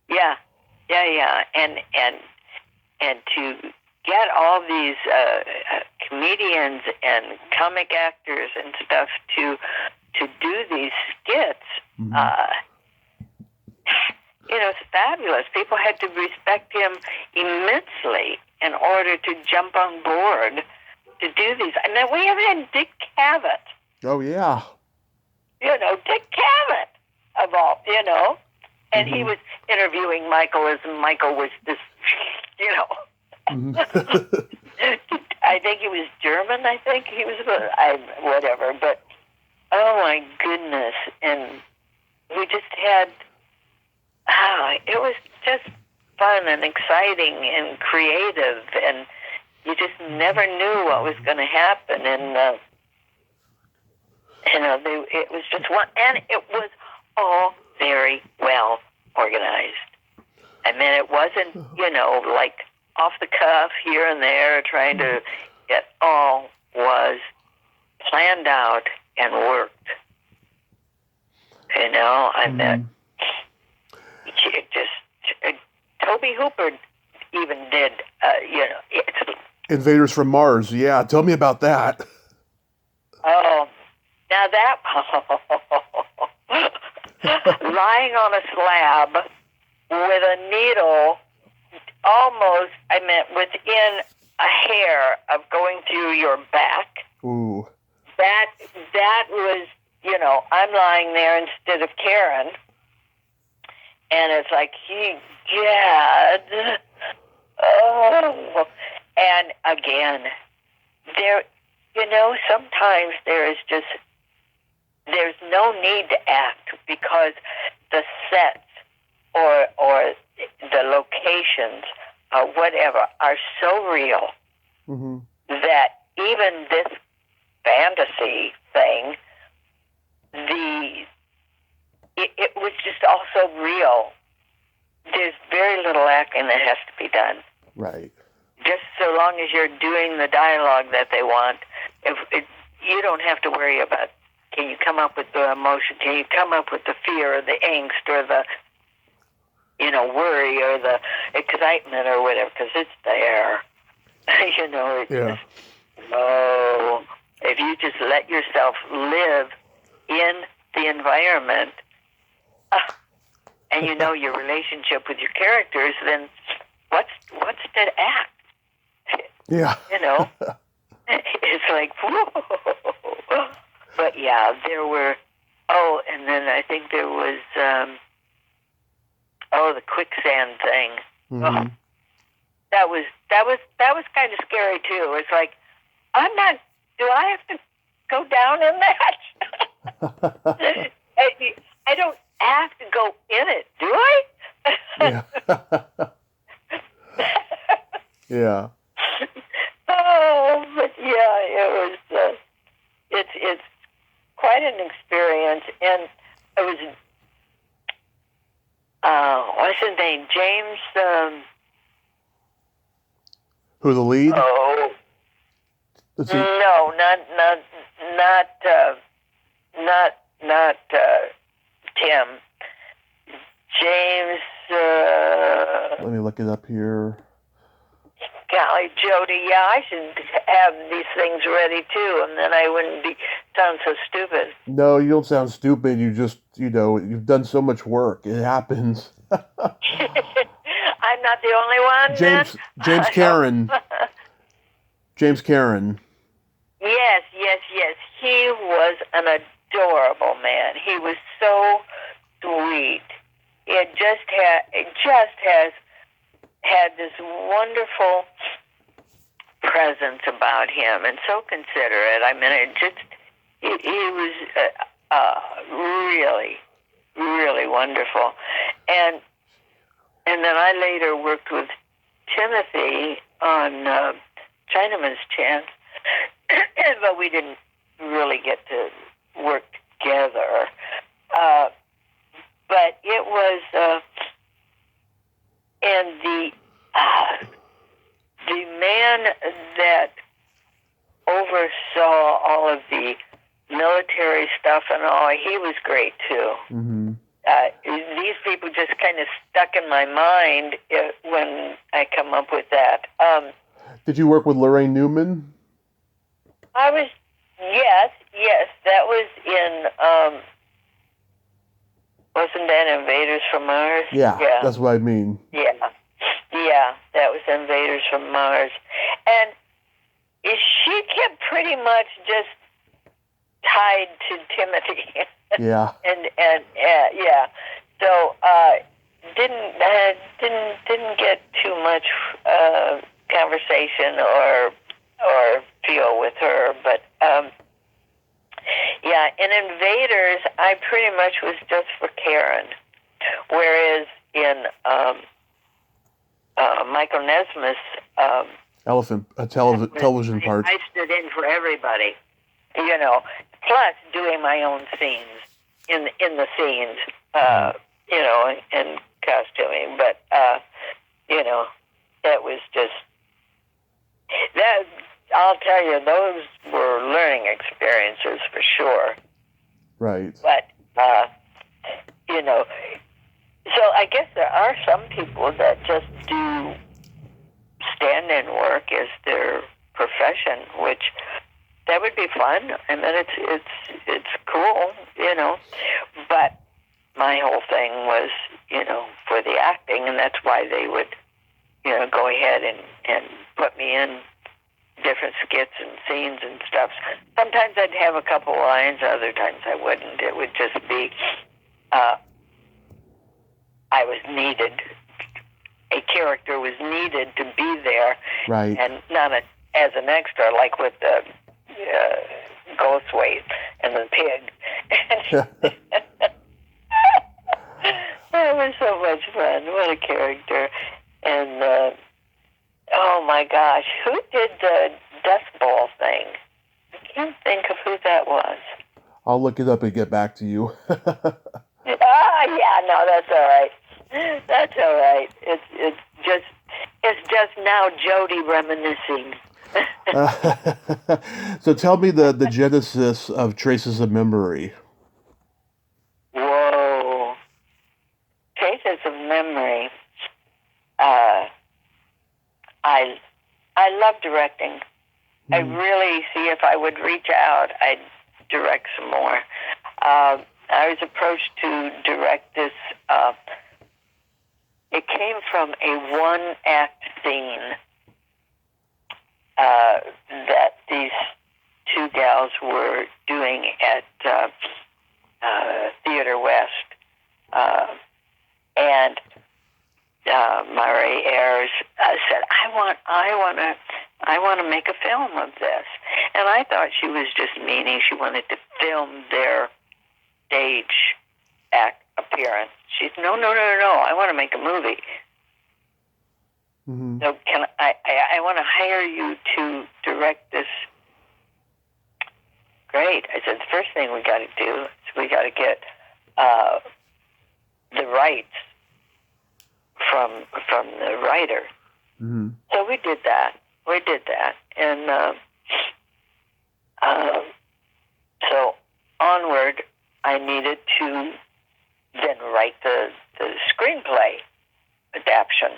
Yeah, and to get all these comedians and comic actors and stuff to do these skits, you know, it's fabulous. People had to respect him immensely in order to jump on board to do these. And then we have had Dick Cavett. Oh yeah. You know, Dick Cavett of all, you know. And he was interviewing Michael as Michael was this, you know. I think he was German, I think he was, whatever. But, oh my goodness. And we just had, it was just fun and exciting and creative. And you just never knew what was going to happen. And, you know, it was just one, and it was all very well organized. I mean, it wasn't, you know, like off the cuff here and there trying to, it all was planned out and worked. You know, I mean, it just, Toby Hooper even did, you know, it's... Invaders from Mars, yeah, tell me about that. Oh, now that... lying on a slab with a needle almost, I meant within a hair of going through your back. Ooh. That was, you know, I'm lying there instead of Karen. And it's like, Gad. Oh. And again, there, you know, sometimes there's no need to act because the sets or the locations or whatever are so real that even this fantasy thing, it was just also real. There's very little acting that has to be done. Right. Just so long as you're doing the dialogue that they want, you don't have to worry about, can you come up with the emotion? Can you come up with the fear or the angst or the, you know, worry or the excitement or whatever? Because it's there. You know, it's just, oh, if you just let yourself live in the environment and you know your relationship with your characters, then what's to act? Yeah. You know? It's like, whoa. But yeah, there were, and then I think there was, the quicksand thing. Oh, that was kind of scary too. It's like, do I have to go down in that? I don't have to go in it, do I? Yeah. Yeah. Oh, but yeah, it was, it's quite an experience. And it was, what's his name? James, Who, the lead? Oh. No, not Tim. James, Let me look it up here. golly, Jody, yeah, I should have these things ready too, and then I wouldn't sound so stupid. No, you don't sound stupid. You just, you know, you've done so much work. It happens. I'm not the only one. James Karen. James Karen. Yes. He was an adorable man. He was so sweet. it just has had this wonderful presence about him, and so considerate. I mean, he was really, really wonderful. And then I later worked with Timothy on Chinaman's Chance, but we didn't really get to work together. But it was, and the man that oversaw all of the military stuff and all, he was great too. Mm-hmm. These people just kind of stuck in my mind when I come up with that. Did you work with Lorraine Newman? Yes, that was in, wasn't that Invaders from Mars? Yeah, that's what I mean. Yeah, that was Invaders from Mars. And she kept pretty much just tied to Timothy. Yeah. and yeah. So didn't get too much conversation or feel with her, but yeah. In Invaders, I pretty much was just for Karen, whereas in Michael Nesmith's television part, I stood in for everybody, you know. Plus doing my own scenes in the scenes, you know, and costuming. But you know, that was just that. I'll tell you, those were learning experiences for sure. Right. But you know, so I guess there are some people that just do stand-in work as their profession, which that would be fun. I mean, it's cool, you know. But my whole thing was, you know, for the acting, and that's why they would, you know, go ahead and put me in different skits and scenes and stuff. Sometimes I'd have a couple lines, other times I wouldn't. It would just be, I was needed. A character was needed to be there, right? And not as an extra, like with the Ghostwaite and the pig. That was so much fun. What a character. And oh my gosh, who did the Dust Bowl thing? I can't think of who that was. I'll look it up and get back to you. Yeah, no, that's all right. That's all right. It's just now Jody reminiscing. So tell me the genesis of Traces of Memory. Whoa. Traces of Memory. I love directing. I really see if I would reach out, I'd direct some more. I was approached to direct this. It came from a one-act scene that these two gals were doing at Theater West, and Murray Ayers said, "I want to make a film of this," and I thought she was just meaning she wanted to film their stage act appearance. She said, "No, I want to make a movie." Mm-hmm. So I want to hire you to direct this. Great. I said, the first thing we got to do is we got to get the rights from the writer. Mm-hmm. So we did that. And so onward, I needed to then write the screenplay adaptation.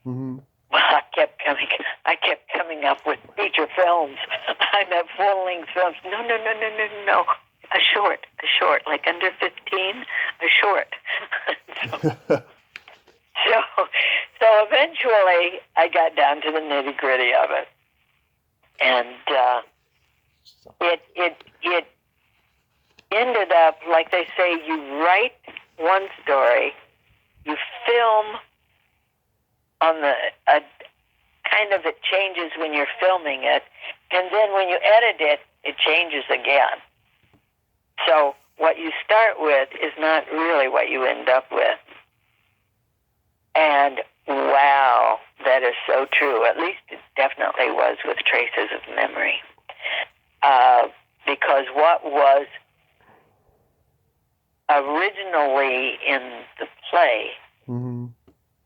Mm-hmm. Well, I kept coming up with feature films. I meant full-length films. No. A short, like under 15, a short. So eventually, I got down to the nitty-gritty of it, and it ended up, like they say, you write one story, you film on the kind of, it changes when you're filming it, and then when you edit it, it changes again. So what you start with is not really what you end up with. And wow, that is so true. At least it definitely was with Traces of Memory. Because what was originally in the play, Mm-hmm.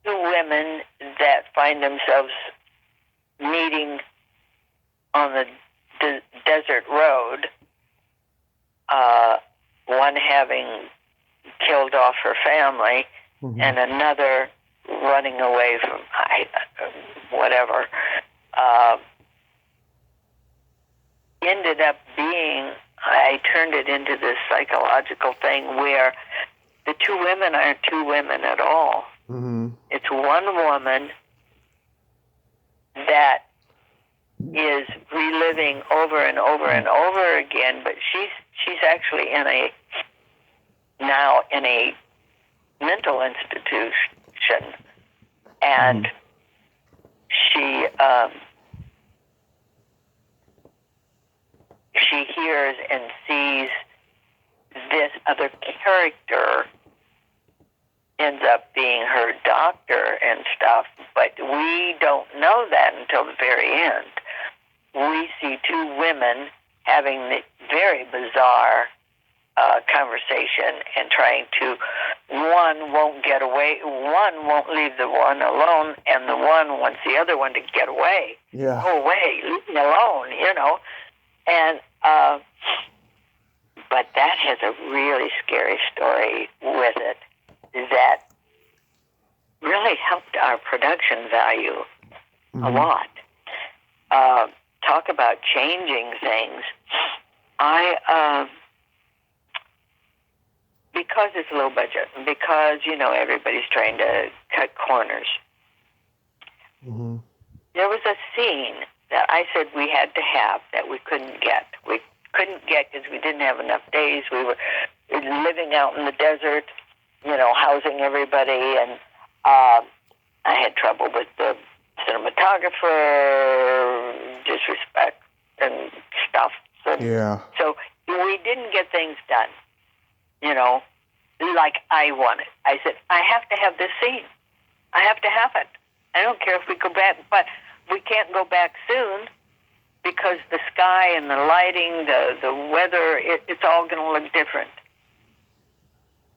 two women that find themselves meeting on the desert road, one having killed off her family, Mm-hmm. and another running away from whatever, ended up being, I turned it into this psychological thing where the two women aren't two women at all. Mm-hmm. It's one woman that is reliving over and over and over again, but she's actually now in a mental institution, and she hears and sees this other character ends up being her doctor and stuff, but we don't know that until the very end. We see two women having the very bizarre conversation and trying to, one won't get away, one won't leave the one alone, and the one wants the other one to get away. Yeah. Go away, leave me alone, And, but that has a really scary story with it that really helped our production value a lot. Talk about changing things. Because it's low budget, because, everybody's trying to cut corners, there was a scene that I said we had to have that we couldn't get. We couldn't get because we didn't have enough days. We were living out in the desert, housing everybody, and I had trouble with the cinematographer, disrespect and stuff. So we didn't get things done, like I wanted. I said, I have to have this scene. I have to have it. I don't care if we go back, but we can't go back soon because the sky and the lighting, the weather, it's all going to look different.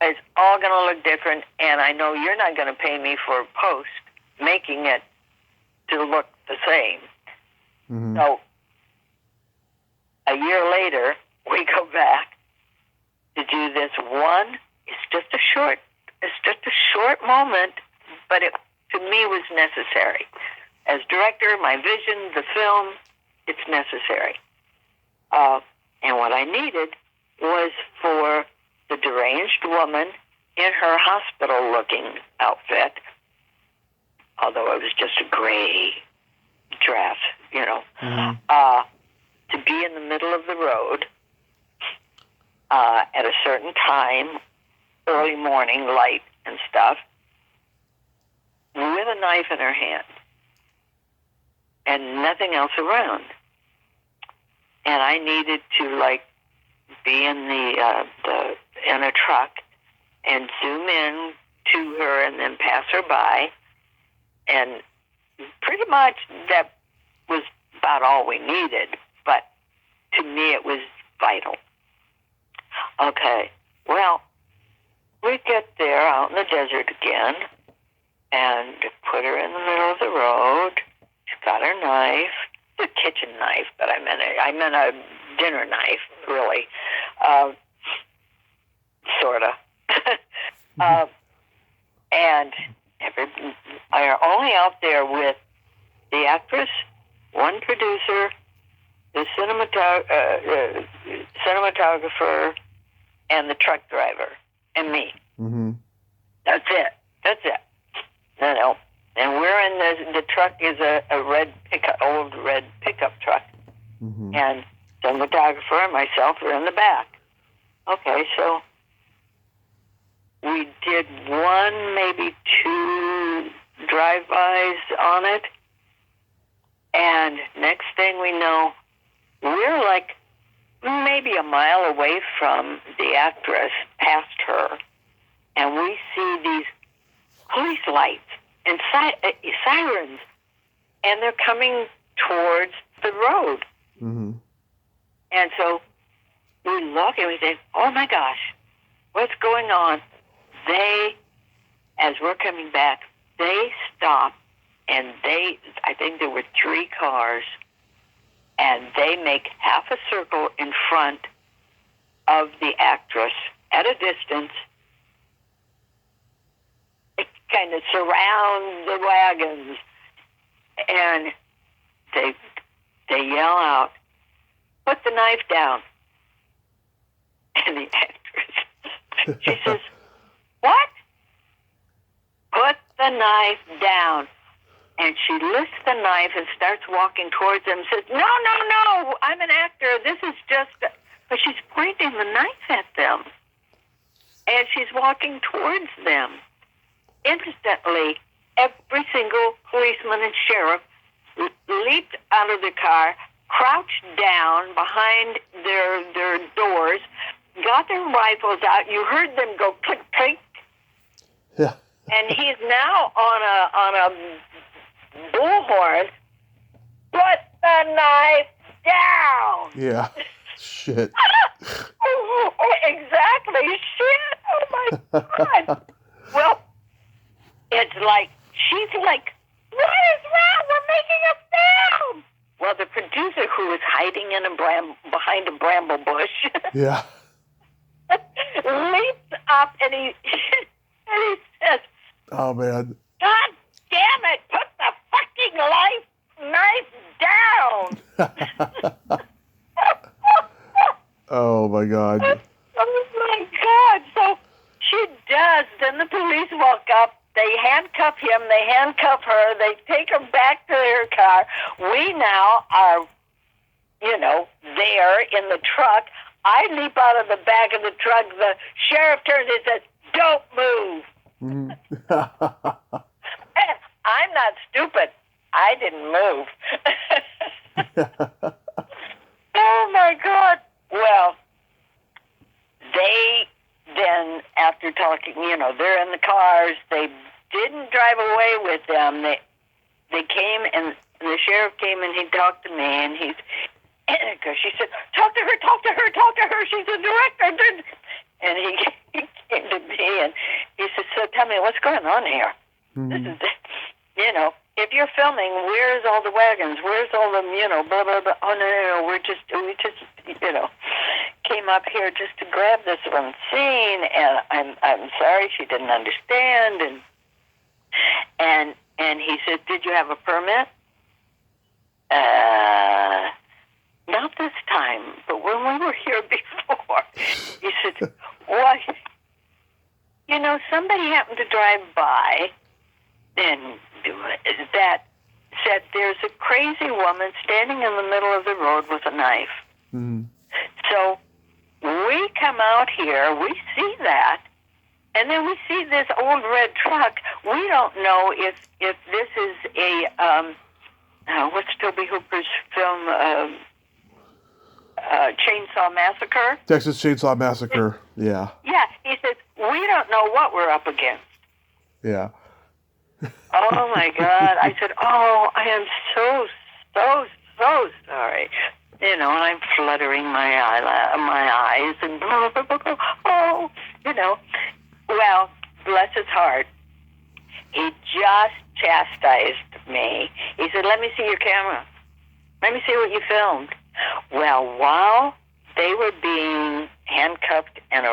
It's all going to look different, and I know you're not going to pay me for post making it to look the same. So a year later, we go back to do this one. It's just a short moment, but it to me was necessary. As director, my vision, the film, it's necessary. And what I needed was for the deranged woman in her hospital-looking outfit, although it was just a gray dress, to be in the middle of the road at a certain time, early morning, light and stuff, with a knife in her hand and nothing else around. And I needed to be in in a truck and zoom in to her and then pass her by, and pretty much that was about all we needed, but to me it was vital. Okay, well, we get there out in the desert again and put her in the middle of the road. She's got her knife, a kitchen knife, but I meant a dinner knife, really, sort of. And are only out there with the actress, one producer, the cinematographer, and the truck driver, and me. That's it. And we're in the truck is a old red pickup truck. And the cinematographer and myself are in the back. Okay, so we did one, maybe two drive-bys on it. And next thing we know, we're like maybe a mile away from the actress, past her. And we see these police lights and sirens. And they're coming towards the road. Mm-hmm. And so we look and we say, oh my gosh, what's going on? As we're coming back, they stop, and I think there were 3 cars, and they make half a circle in front of the actress at a distance. It kind of surround the wagons, and they yell out, put the knife down. And the actress, she says, what? Put the knife down. And she lifts the knife and starts walking towards them and says, no, I'm an actor. This is just... But she's pointing the knife at them. And she's walking towards them. Instantly, every single policeman and sheriff leaped out of the car, crouched down behind their doors, got their rifles out. You heard them go click, click. Yeah. And he's now on a bullhorn. Put the knife down. Yeah. Shit. Oh, exactly. Shit. Oh my God. Well, it's like, she's like, what is wrong? We're making a film. Well, the producer, who was hiding in behind a bramble bush, Yeah. leaps up and he says, Oh, man. God damn it, put the fucking knife down. Oh, my God. Oh, my God. So she does. Then the police walk up. They handcuff him. They handcuff her. They take her back to their car. We now are, there in the truck. I leap out of the back of the truck. The sheriff turns and says, don't move. Mm-hmm. I'm not stupid. I didn't move. Oh, my God. Well, they then, after talking, they're in the cars. They didn't drive away with them. They came, and the sheriff came, and he talked to me, and because she said, talk to her, she's a director. And he came to me, and he said, so tell me, what's going on here? Mm-hmm. This is, if you're filming, where's all the wagons? Where's all the, blah, blah, blah. Oh, no, we just, came up here just to grab this one scene, and I'm sorry she didn't understand. And he said, did you have a permit? Not this time, but when we were here before. He said, what? Somebody happened to drive by and that said there's a crazy woman standing in the middle of the road with a knife. Mm-hmm. So we come out here, we see that, and then we see this old red truck. We don't know if this is a, what's Toby Hooper's film, Chainsaw Massacre? Texas Chainsaw Massacre, yeah. Yeah, he says, we don't know what we're up against. Yeah. Oh, my God. I said, oh, I am so sorry. And I'm fluttering my eyes and blah, blah, blah, blah. Oh, Well, bless his heart, he just chastised me. He said, let me see your camera. Let me see what you filmed. Well, while they were being handcuffed and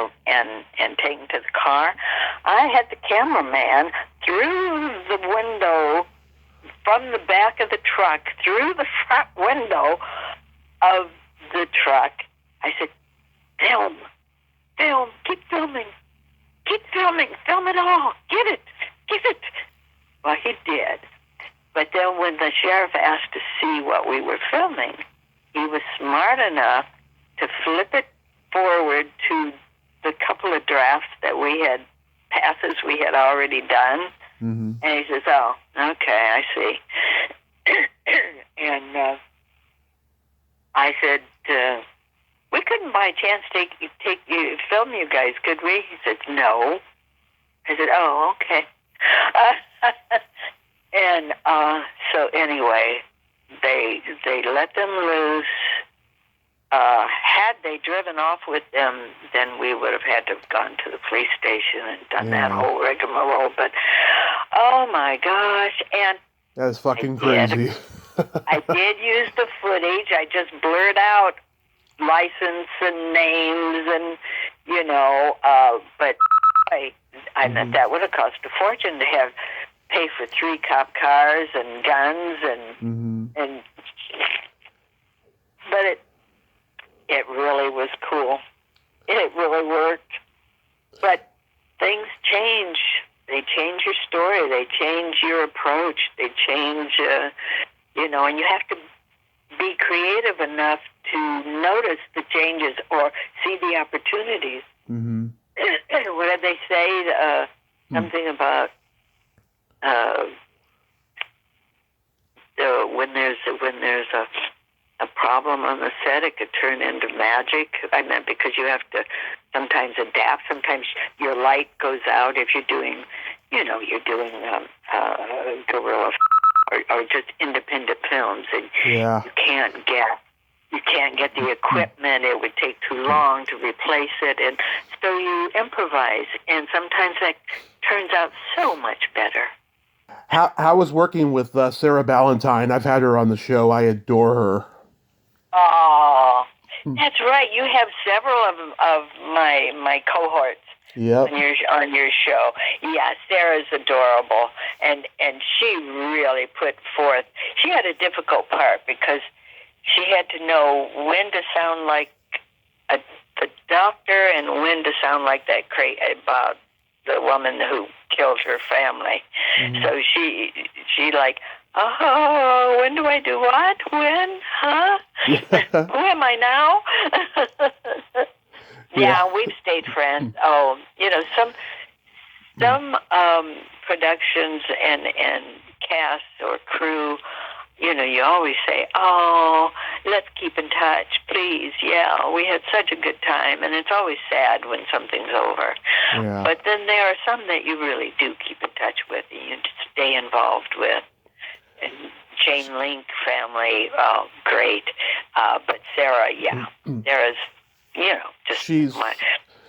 taken to the car, I had the cameraman through the window from the back of the truck, through the front window of the truck. I said, film, keep filming, film it all, give it. Well, he did. But then when the sheriff asked to see what we were filming, he was smart enough to flip it forward to the couple of drafts that we had passes we had already done. Mm-hmm. And he says, "Oh, okay, I see." And I said, "We couldn't by chance film you guys, could we?" He said, "No." I said, "Oh, okay." And so anyway, they let them loose. Had they driven off with them, then we would have had to have gone to the police station and done that whole rigmarole. But oh my gosh! And that is fucking crazy. I did use the footage. I just blurred out license and names, and but that would have cost a fortune to pay for 3 cop cars and guns and but it really was cool. It really worked. But things change. They change your story. They change your approach. They change, and you have to be creative enough to notice the changes or see the opportunities. Mm-hmm. What did they say? Something about when there's a problem on the set, it could turn into magic. I meant because you have to sometimes adapt. Sometimes your light goes out if you're doing, guerrilla or just independent films, and you can't get the equipment. It would take too long to replace it, and so you improvise. And sometimes that turns out so much better. How was working with Sarah Ballantyne? I've had her on the show. I adore her. Oh, that's right. You have several of my cohorts on your show. Yeah, Sarah's adorable, and she really put forth. She had a difficult part because she had to know when to sound like the doctor and when to sound like that about the woman who killed her family. Mm-hmm. So she like, oh, when do I do what? When? Huh? Who am I now? Yeah, we've stayed friends. Oh, some productions and casts or crew, you always say, oh, let's keep in touch, please. Yeah, we had such a good time. And it's always sad when something's over. Yeah. But then there are some that you really do keep in touch with and you stay involved with. And Chain Link family, great. But Sarah, Sarah's, just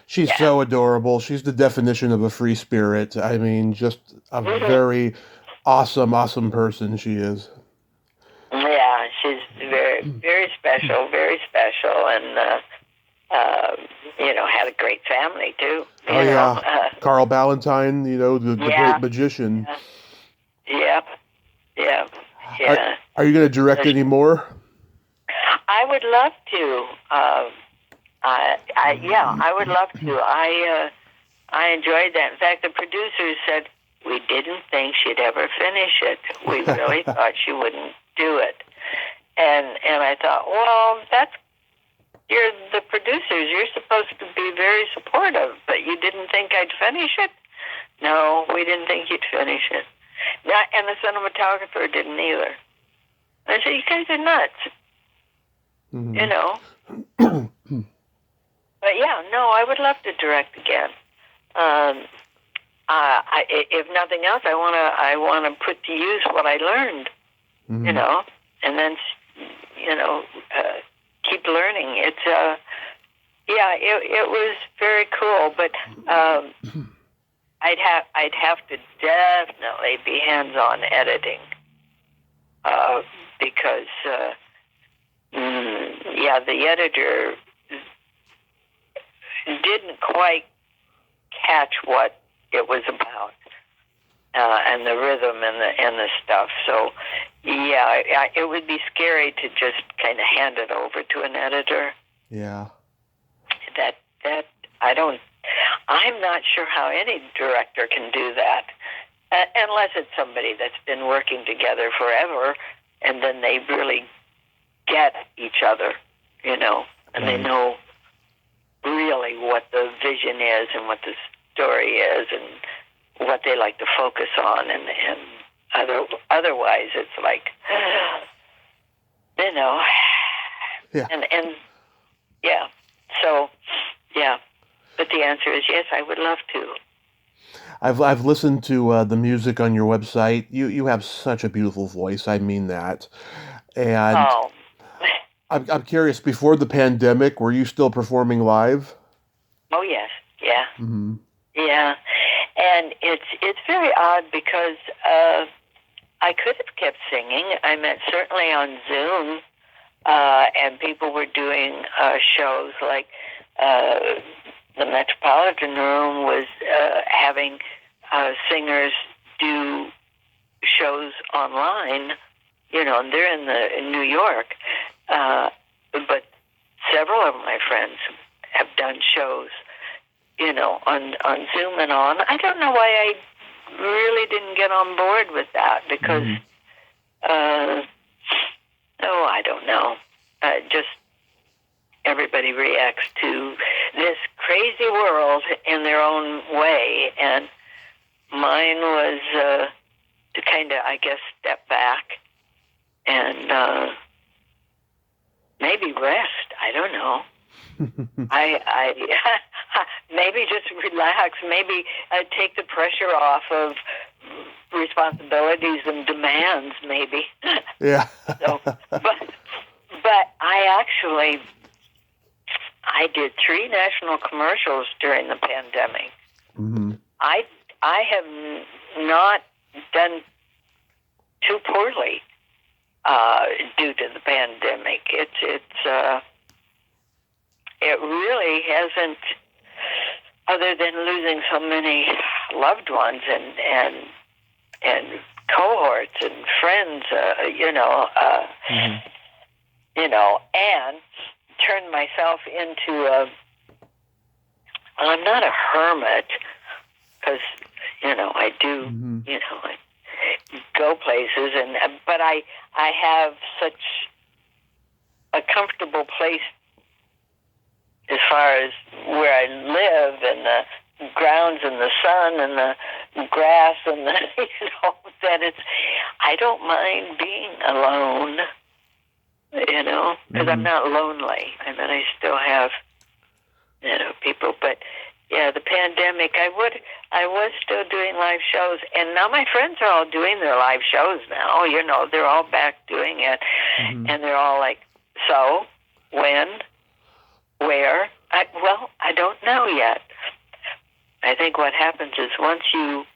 She's so adorable. She's the definition of a free spirit. I mean, just a very awesome person she is. Yeah, she's very, very special, and, had a great family, too. Carl Ballantyne, the great magician. Yeah. Yeah. Are you going to direct any more? I would love to. I would love to. I enjoyed that. In fact, the producers said, we didn't think she'd ever finish it. We really thought she wouldn't do it. And I thought, well, you're the producers. You're supposed to be very supportive, but you didn't think I'd finish it? No, we didn't think you'd finish it. And the cinematographer didn't either. I said, you guys are nuts. Mm-hmm. But I would love to direct again. If nothing else, I want to put to use what I learned, and then, keep learning. It's, it was very cool, but, I'd have to definitely be hands-on editing, because, the editor didn't quite catch what it was about, and the rhythm and the stuff. So, it would be scary to just kind of hand it over to an editor. Yeah. I'm not sure how any director can do that, unless it's somebody that's been working together forever, and then they really get each other, and they know really what the vision is and what story is and what they like to focus on, and otherwise it's like, Yeah. and yeah, so yeah. But the answer is yes, I would love to. I've listened to the music on your website. You have such a beautiful voice. I mean that. And Oh, I'm curious. Before the pandemic, were you still performing live? oh yes, yeah, Mm-hmm. yeah. And it's very odd because I could have kept singing. I mean, certainly on Zoom, and people were doing shows like the Metropolitan Room was having singers do shows online, and they're in New York. But several of my friends have done shows, on Zoom and on. I don't know why I really didn't get on board with that because, I don't know. Just everybody reacts to this crazy world in their own way, and mine was to kind of, I guess, step back and maybe rest. I don't know. I maybe just relax. Maybe take the pressure off of responsibilities and demands. Maybe. Yeah. But I did 3 national commercials during the pandemic. Mm-hmm. I have not done too poorly due to the pandemic. It really hasn't, other than losing so many loved ones and cohorts and friends, and turned myself into I'm not a hermit because, I do, I go places, but I have such a comfortable place as far as where I live, and the grounds and the sun and the grass and the, that I don't mind being alone, because I'm not lonely. I mean, I still have, people, but yeah, the pandemic, I was still doing live shows, and now my friends are all doing their live shows now, they're all back doing it, and they're all like, so, when? Where? I don't know yet. I think what happens is once you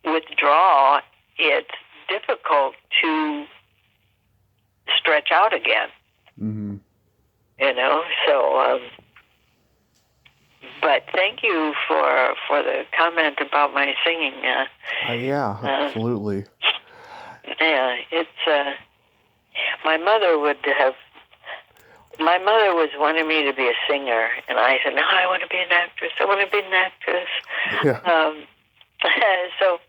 withdraw, it's difficult to stretch out again. Mm-hmm. So. But thank you for the comment about my singing. Yeah, absolutely. Yeah, it's. My mother was wanting me to be a singer, and I said, no, I want to be an actress. I want to be an actress. Yeah. So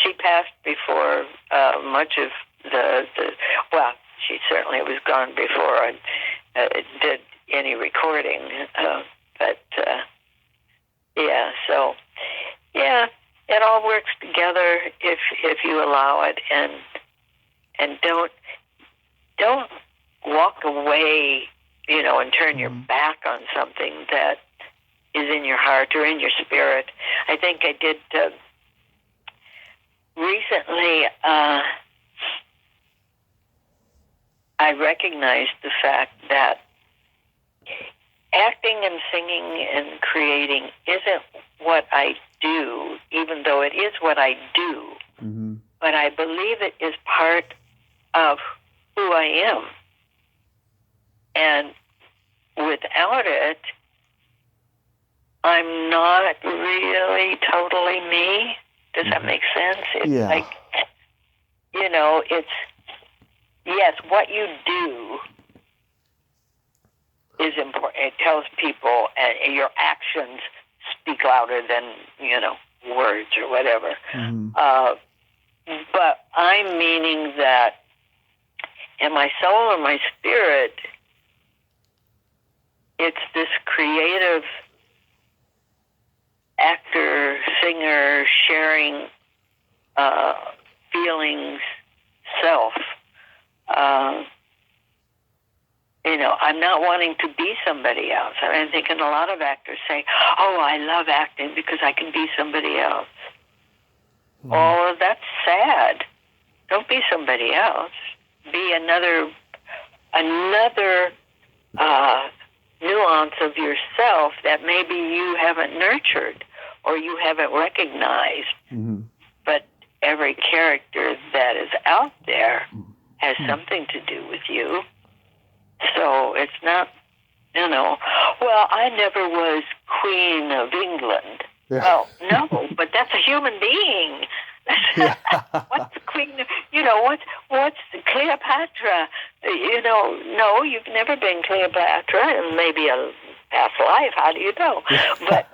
she passed before much of well, she certainly was gone before I did any recording. But yeah, so yeah, it all works together if you allow it, and don't walk away, and turn your back on something that is in your heart or in your spirit. I think I did recently. I recognized the fact that acting and singing and creating isn't what I do, even though it is what I do. Mm-hmm. But I believe it is part of who I am. And without it, I'm not really totally me. Does that make sense? It's like, it's, yes, what you do is important. It tells people, and your actions speak louder than, words or whatever. Mm-hmm. But I'm meaning that in my soul or my spirit, it's this creative actor, singer, sharing feelings, self. I'm not wanting to be somebody else. I'm thinking a lot of actors say, "Oh, I love acting because I can be somebody else." Oh, that's sad. Don't be somebody else. Be another nuance of yourself that maybe you haven't nurtured or you haven't recognized. Mm-hmm. But every character that is out there has something to do with you. So it's not, well, I never was Queen of England. Yeah. Well, no, but that's a human being. Yeah. What's the Queen? What's Cleopatra? No, you've never been Cleopatra, and maybe a past life. How do you know? But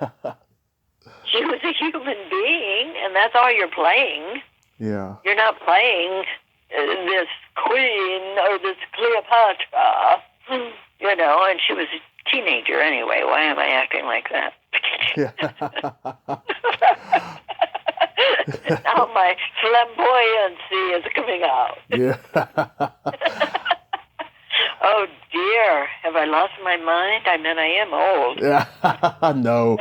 she was a human being, and that's all you're playing. Yeah. You're not playing this queen or this Cleopatra, and she was a teenager anyway. Why am I acting like that? Yeah. Now my flamboyancy is coming out. Yeah. Oh dear, have I lost my mind? I mean, I am old. Yeah. No,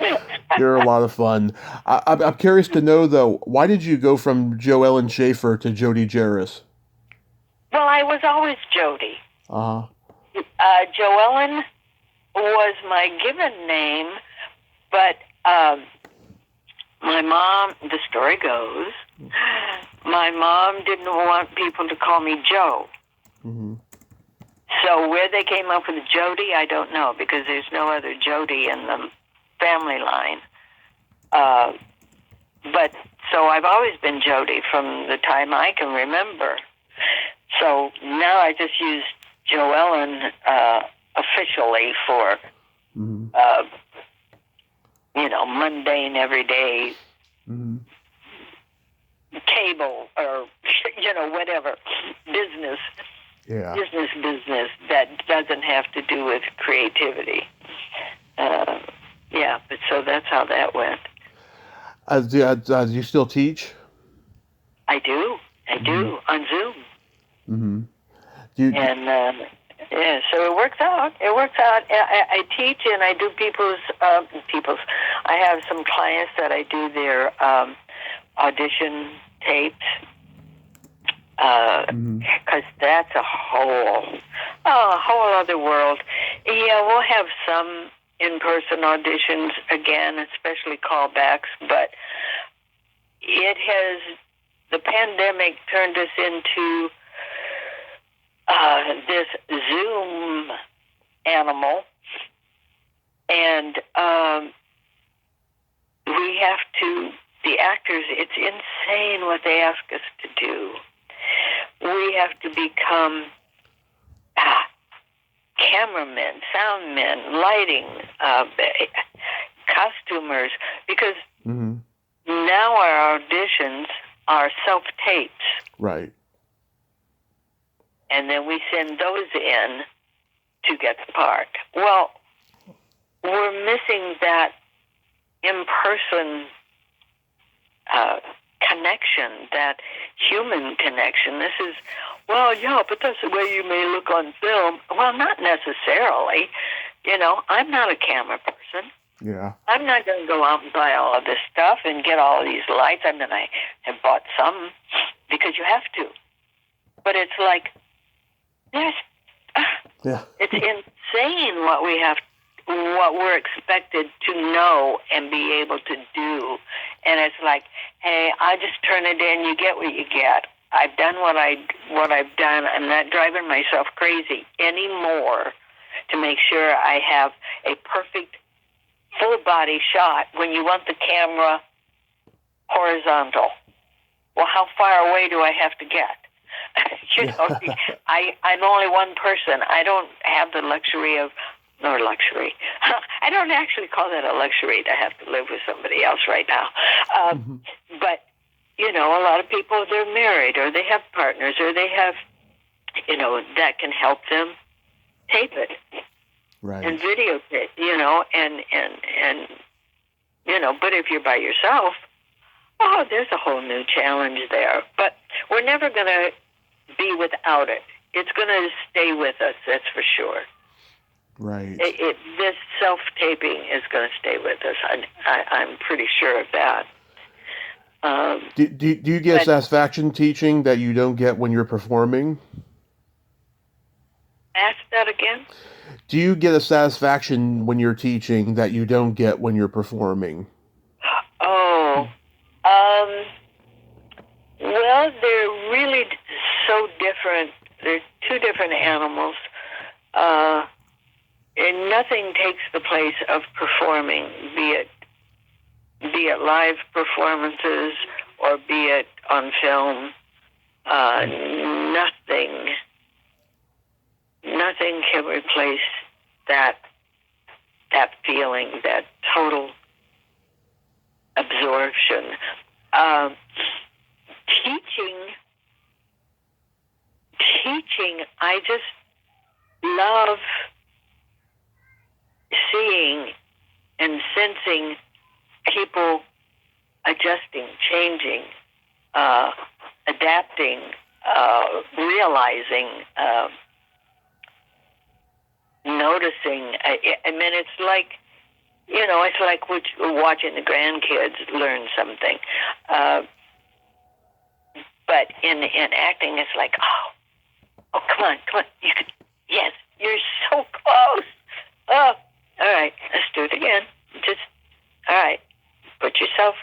you're a lot of fun. I'm curious to know, though, why did you go from Joellen Schaefer to Jody Jaress? Well, I was always Jody. Uh-huh. Joellen was my given name, but my mom, the story goes, my mom didn't want people to call me Joe. Mm-hmm. So where they came up with Jody, I don't know, because there's no other Jody in the family line. But so I've always been Jody from the time I can remember. So now I just use Joellen officially for, mundane, everyday cable or, whatever, business. Yeah. Business that doesn't have to do with creativity. But so that's how that went. Do you still teach? I do on Zoom. Mm-hmm. So it works out. I teach and I do people's. I have some clients that I do their audition tapes. Because that's a whole other world. Yeah, we'll have some in-person auditions again, especially callbacks, but the pandemic turned us into this Zoom animal, and we have to, the actors, it's insane what they ask us to do. We have to become cameramen, soundmen, lighting, costumers, because now our auditions are self-tapes. Right. And then we send those in to get the part. Well, we're missing that in-person connection, that human connection. This is, but that's the way you may look on film. Well, not necessarily. I'm not a camera person. Yeah. I'm not going to go out and buy all of this stuff and get all of these lights. I mean, I have bought some because you have to. But it's like, it's insane what we're expected to know and be able to do. And it's like, hey, I just turn it in, you get what you get. I've done what I've done. I'm not driving myself crazy anymore to make sure I have a perfect full body shot when you want the camera horizontal. Well, how far away do I have to get? I'm only one person. I don't have the luxury of, nor luxury. I don't actually call that a luxury to have to live with somebody else right now. But, a lot of people, they're married or they have partners or they have, that can help them tape it. Right. And videotape, and But if you're by yourself, there's a whole new challenge there. But we're never going to be without it. It's going to stay with us, that's for sure. Right. This self-taping is going to stay with us. I'm pretty sure of that. Do you get satisfaction teaching that you don't get when you're performing? Ask that again? Do you get a satisfaction when you're teaching that you don't get when you're performing? Well, they're really so different. They're two different animals. And nothing takes the place of performing, be it live performances or be it on film. Nothing can replace that feeling, that total absorption. Teaching, I just love seeing and sensing people adjusting, changing, adapting, realizing, noticing. I mean, it's like watching the grandkids learn something. But in acting, it's like, oh, come on, you can, yes, you're so close. Oh, all right, let's do it again. All right, put yourself.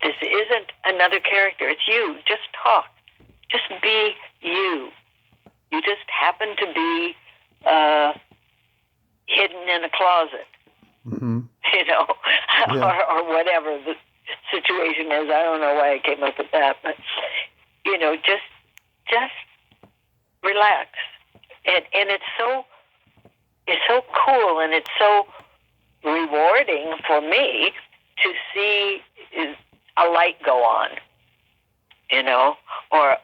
This isn't another character. It's you. Just talk. Just be you. You just happen to be hidden in a closet, mm-hmm. Yeah. or whatever the situation is. I don't know why I came up with that, but just relax. And it's so cool, and it's so rewarding for me to see a light go on, or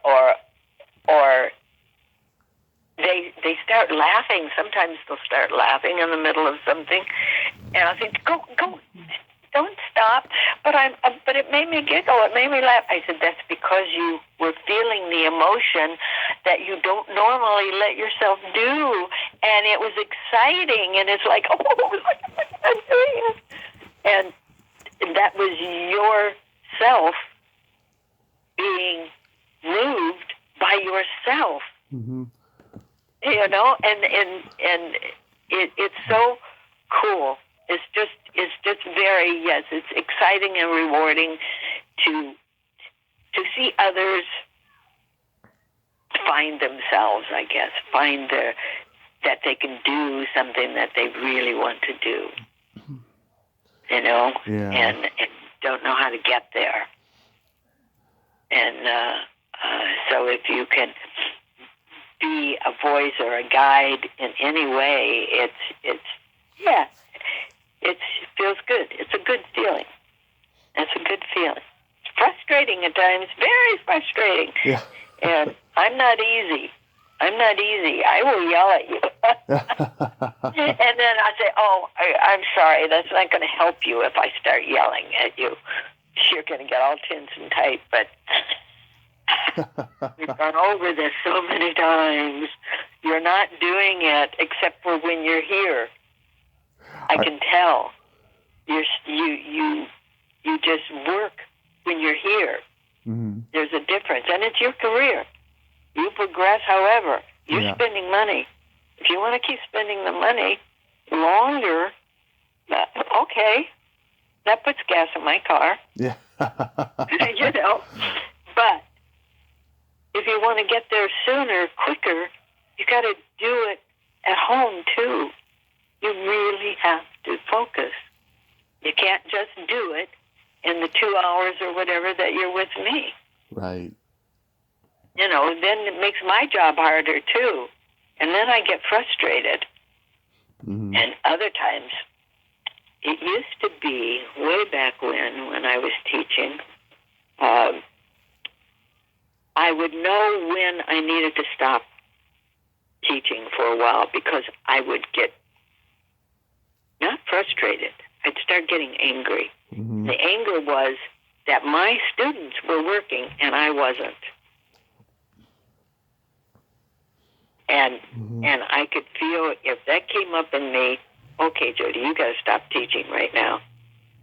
they start laughing. Sometimes they'll start laughing in the middle of something, and I think, go, don't stop. But it made me giggle. It made me laugh. I said, that's because you were feeling the emotion that you don't normally let yourself do, and it was exciting. And it's like, oh, look, I'm doing it, and that was yourself being moved by yourself. Mm-hmm. And it's so cool. It's just very, yes, it's exciting and rewarding to see others find themselves, I guess, find that they can do something that they really want to do, Yeah. and don't know how to get there. And so if you can be a voice or a guide in any way, it feels good. It's a good feeling. It's a good feeling. It's frustrating at times, very frustrating. Yeah. And I'm not easy. I will yell at you. And then I say, I'm sorry, that's not going to help you if I start yelling at you. You're going to get all tense and tight, but we've gone over this so many times. You're not doing it except for when you're here. I can tell. You just work when you're here. Mm-hmm. There's a difference, and it's your career. You progress, however. You're spending money. If you want to keep spending the money longer, okay, that puts gas in my car. Yeah. But if you want to get there sooner, quicker, you got to do it at home too. You really have to focus. You can't just do it in the 2 hours or whatever that you're with me. Right. Then it makes my job harder too. And then I get frustrated. Mm-hmm. And other times, it used to be way back when I was teaching, I would know when I needed to stop teaching for a while because I would get not frustrated. I'd start getting angry. Mm-hmm. The anger was that my students were working and I wasn't. And and I could feel if that came up in me, okay, Jody, you got to stop teaching right now.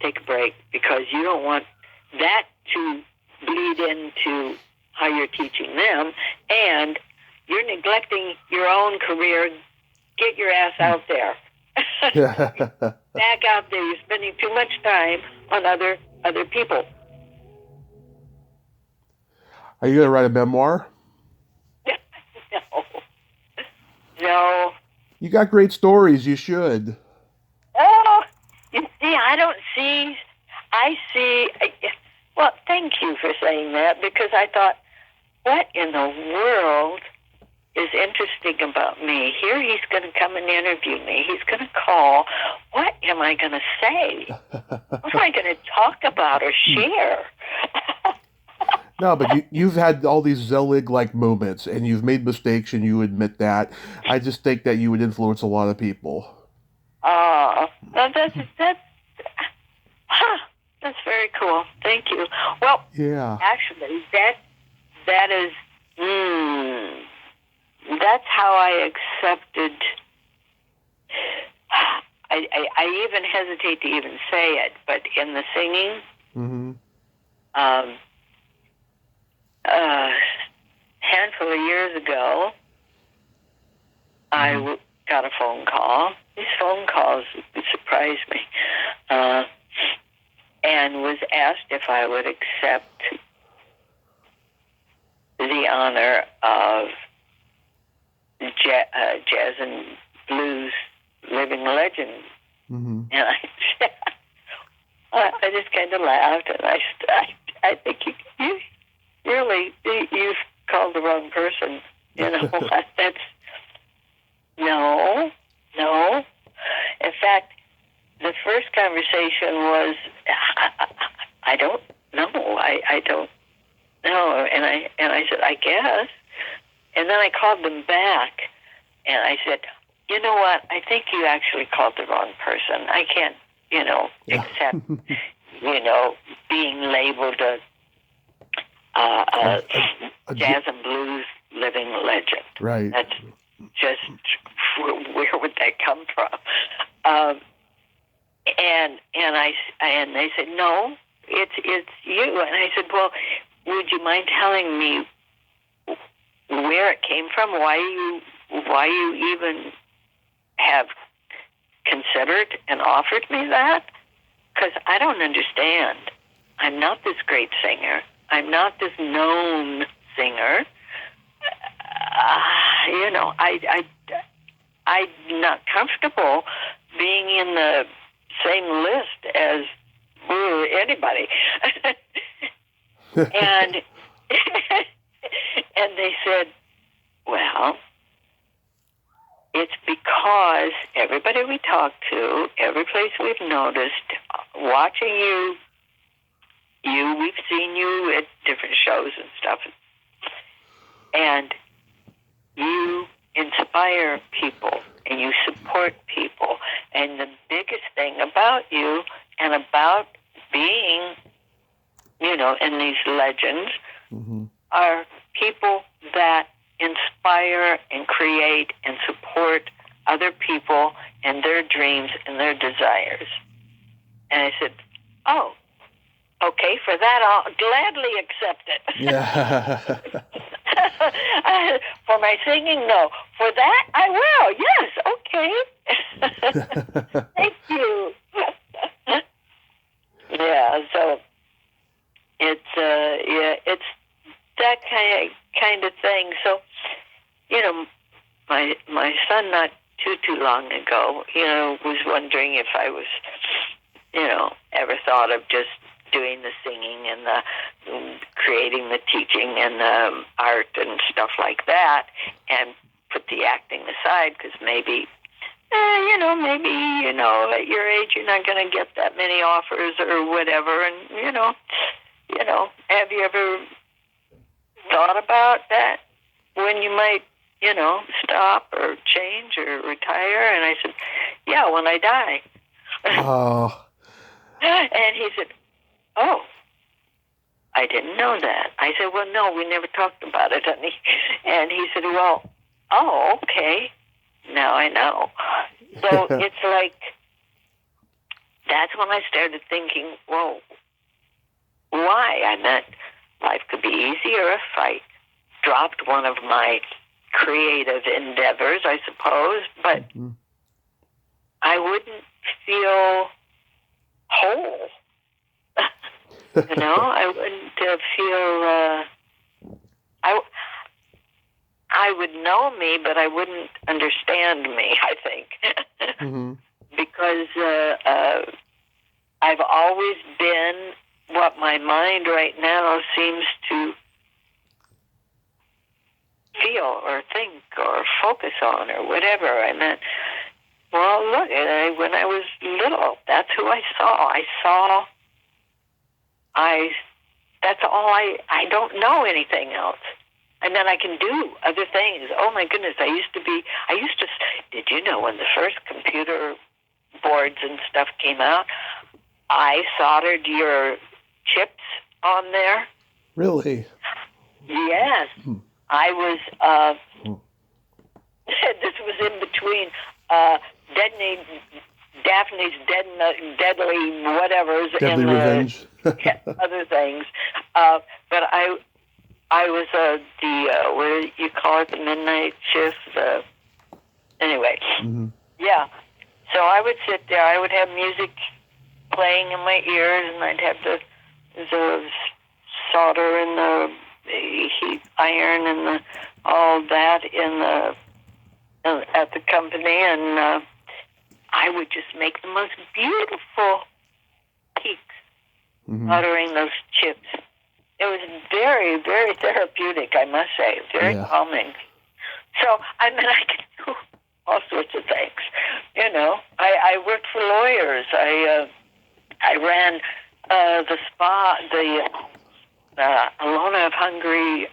Take a break, because you don't want that to bleed into how you're teaching them, and you're neglecting your own career. Get your ass out there. Back out there. You're spending too much time on other people. Are you going to write a memoir? No. You got great stories. You should. Oh, you see, I see, well, thank you for saying that, because I thought, what in the world is interesting about me? Here he's going to come and interview me. He's going to call. What am I going to say? What am I going to talk about or share? No, but you've had all these Zelig-like moments, and you've made mistakes, and you admit that. I just think that you would influence a lot of people. That's very cool. Thank you. Well, yeah. Actually, that is, that's how I accepted. I even hesitate to even say it, but in the singing, handful of years ago, I got a phone call. These phone calls surprised me, and was asked if I would accept the honor of jazz and blues living legend. And I just kind of laughed, and I think you really, you've called the wrong person. You know, that's, no. In fact, the first conversation was, I don't know. I don't know. And I said, I guess. And then I called them back, and I said, you know what? I think you actually called the wrong person. I can't, accept, being labeled a jazz and blues living legend. Right. That's just, where would that come from? And they said, no, it's you. And I said, well, would you mind telling me where it came from? Why you even have considered and offered me that? Because I don't understand. I'm not this great singer. I'm not this known singer. I'm not comfortable being in the same list as anybody. and and they said, well, it's because everybody we talk to, every place we've noticed, watching you, we've seen you at different shows and stuff, and you inspire people and you support people. And the biggest thing about you and about being, in these legends are people that inspire and create and support other people and their dreams and their desires. And I said, oh, okay, for that I'll gladly accept it. Yeah. For my singing, no. For that, I will. Yes, okay. Thank you. Yeah, so it's that kind of thing. So, my son not too long ago, was wondering if I was, ever thought of just doing the singing and the creating the teaching and the art and stuff like that, and put the acting aside, because maybe at your age you're not going to get that many offers or whatever. And have you ever thought about that, when you might stop or change or retire? And I said, yeah, when I die. Oh, And he said, oh, I didn't know that. I said, well, no, we never talked about it, honey. And he said, well, oh, okay. Now I know. So it's like, that's when I started thinking, whoa, why? I meant life could be easier if I dropped one of my creative endeavors, I suppose, but I wouldn't feel whole. I wouldn't feel, I would know me, but I wouldn't understand me, I think. Because I've always been what my mind right now seems to feel or think or focus on or whatever. I meant, well, look, when I was little, that's who I saw. That's all I don't know anything else. And then I can do other things. Oh my goodness, did you know when the first computer boards and stuff came out, I soldered your chips on there? Really? Yes. I was, this was in between Daphne's deadly whatevers Deadly Revenge. Other things. But I was the what do you call it, the midnight shift? Anyway, yeah. So I would sit there. I would have music playing in my ears, and I'd have the solder and the heat iron and all that at the company, and I would just make the most beautiful peaks soldering those chips. It was very, very therapeutic, I must say, very calming. So, I mean, I could do all sorts of things. I worked for lawyers. I ran the spa, the Alona of Hungary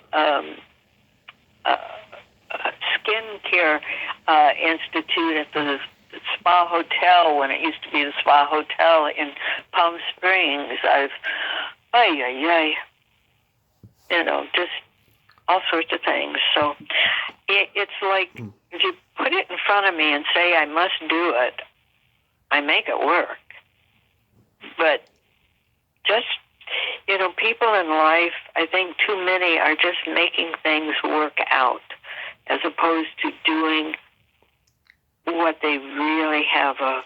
Skin Care Institute at the Spa Hotel when it used to be the Spa Hotel in Palm Springs. Just all sorts of things. So it's like if you put it in front of me and say I must do it, I make it work. But just, people in life, I think too many are just making things work out as opposed to doing what they really have a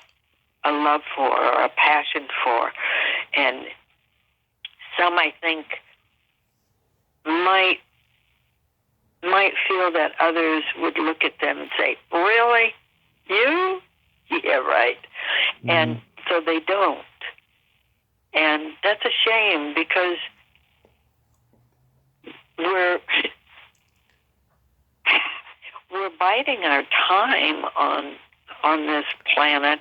love for or a passion for. And some, I think, might feel that others would look at them and say, really? You? Yeah, right. And so they don't. And that's a shame because we're biding our time on this planet,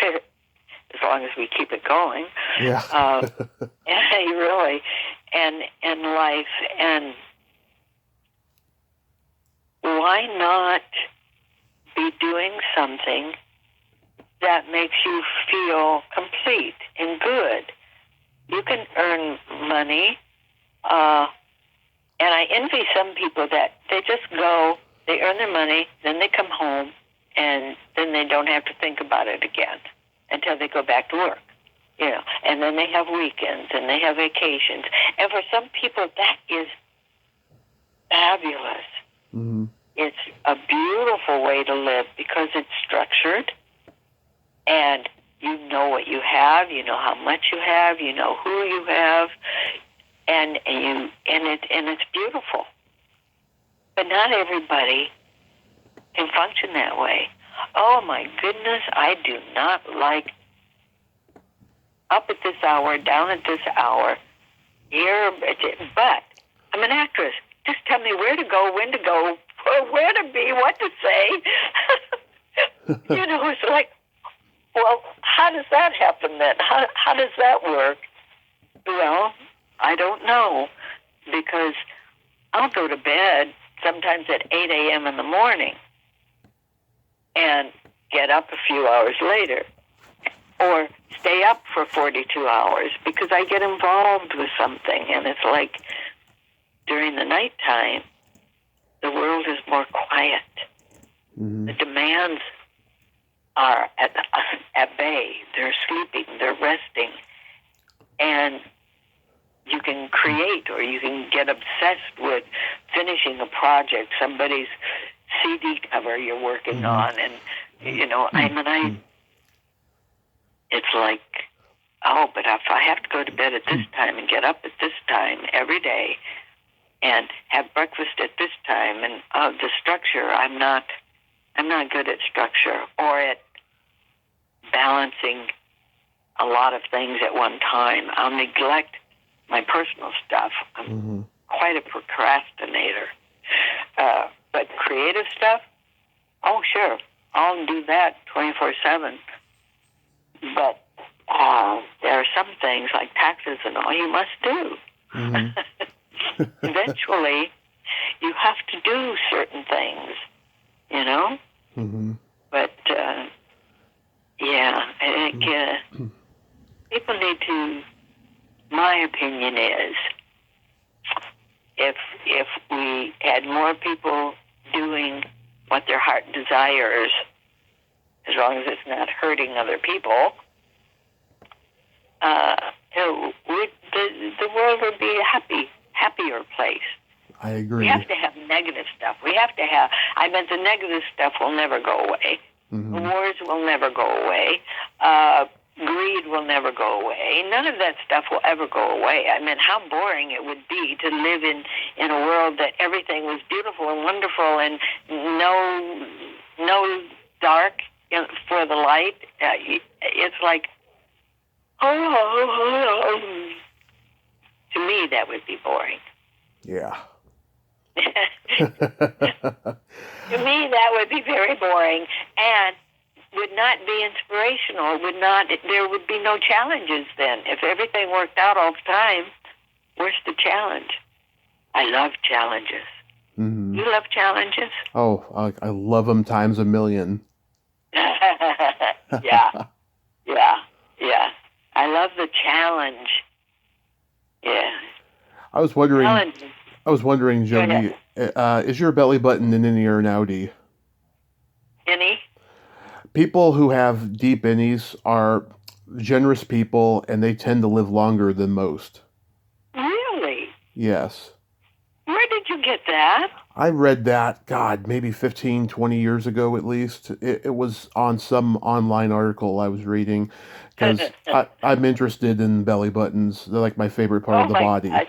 as long as we keep it going. Yeah. Really, and life. And why not be doing something that makes you feel complete and good? You can earn money, and I envy some people that they just go, they earn their money, then they come home, and then they don't have to think about it again until they go back to work. And then they have weekends and they have vacations. And for some people, that is fabulous. It's a beautiful way to live because it's structured, and you know what you have, you know how much you have, you know who you have, and it's beautiful. But not everybody can function that way. Oh my goodness, I do not like up at this hour, down at this hour, here, but I'm an actress. Just tell me where to go, when to go, where to be, what to say. It's like, well, how does that happen then? How does that work? Well, I don't know, because I'll go to bed sometimes at 8 a.m. in the morning and get up a few hours later. or stay up for 42 hours because I get involved with something. And it's like during the nighttime, the world is more quiet. The demands are at bay. They're sleeping. They're resting. And you can create, or you can get obsessed with finishing a project, somebody's CD cover you're working on. And, it's like, oh, but if I have to go to bed at this time and get up at this time every day and have breakfast at this time, and the structure, I'm not good at structure or at balancing a lot of things at one time. I'll neglect my personal stuff. I'm quite a procrastinator. But creative stuff, oh, sure, I'll do that 24/7. But there are some things like taxes and all you must do. Eventually, you have to do certain things, you know? But, yeah, I think people need to, my opinion is, if we had more people doing what their heart desires, as long as it's not hurting other people, the world would be a happier place. I agree. We have to have negative stuff. The negative stuff will never go away. The wars will never go away. Greed will never go away. None of that stuff will ever go away. I mean, how boring it would be to live in a world that everything was beautiful and wonderful and no dark for the light. It's like, to me, that would be boring. Yeah. To me, that would be very boring and would not be inspirational. There would be no challenges then. If everything worked out all the time, where's the challenge? I love challenges. You love challenges? Oh, I love them times a million. Yeah. I love the challenge. Yeah. I was wondering, Jody, is your belly button an innie or an outie? Innie? People who have deep innies are generous people, and they tend to live longer than most. Really? Yes. Where did you get that? I read that, God, maybe 15, 20 years ago at least. It was on some online article I was reading, because I'm interested in belly buttons. They're like my favorite part of the body. Gosh.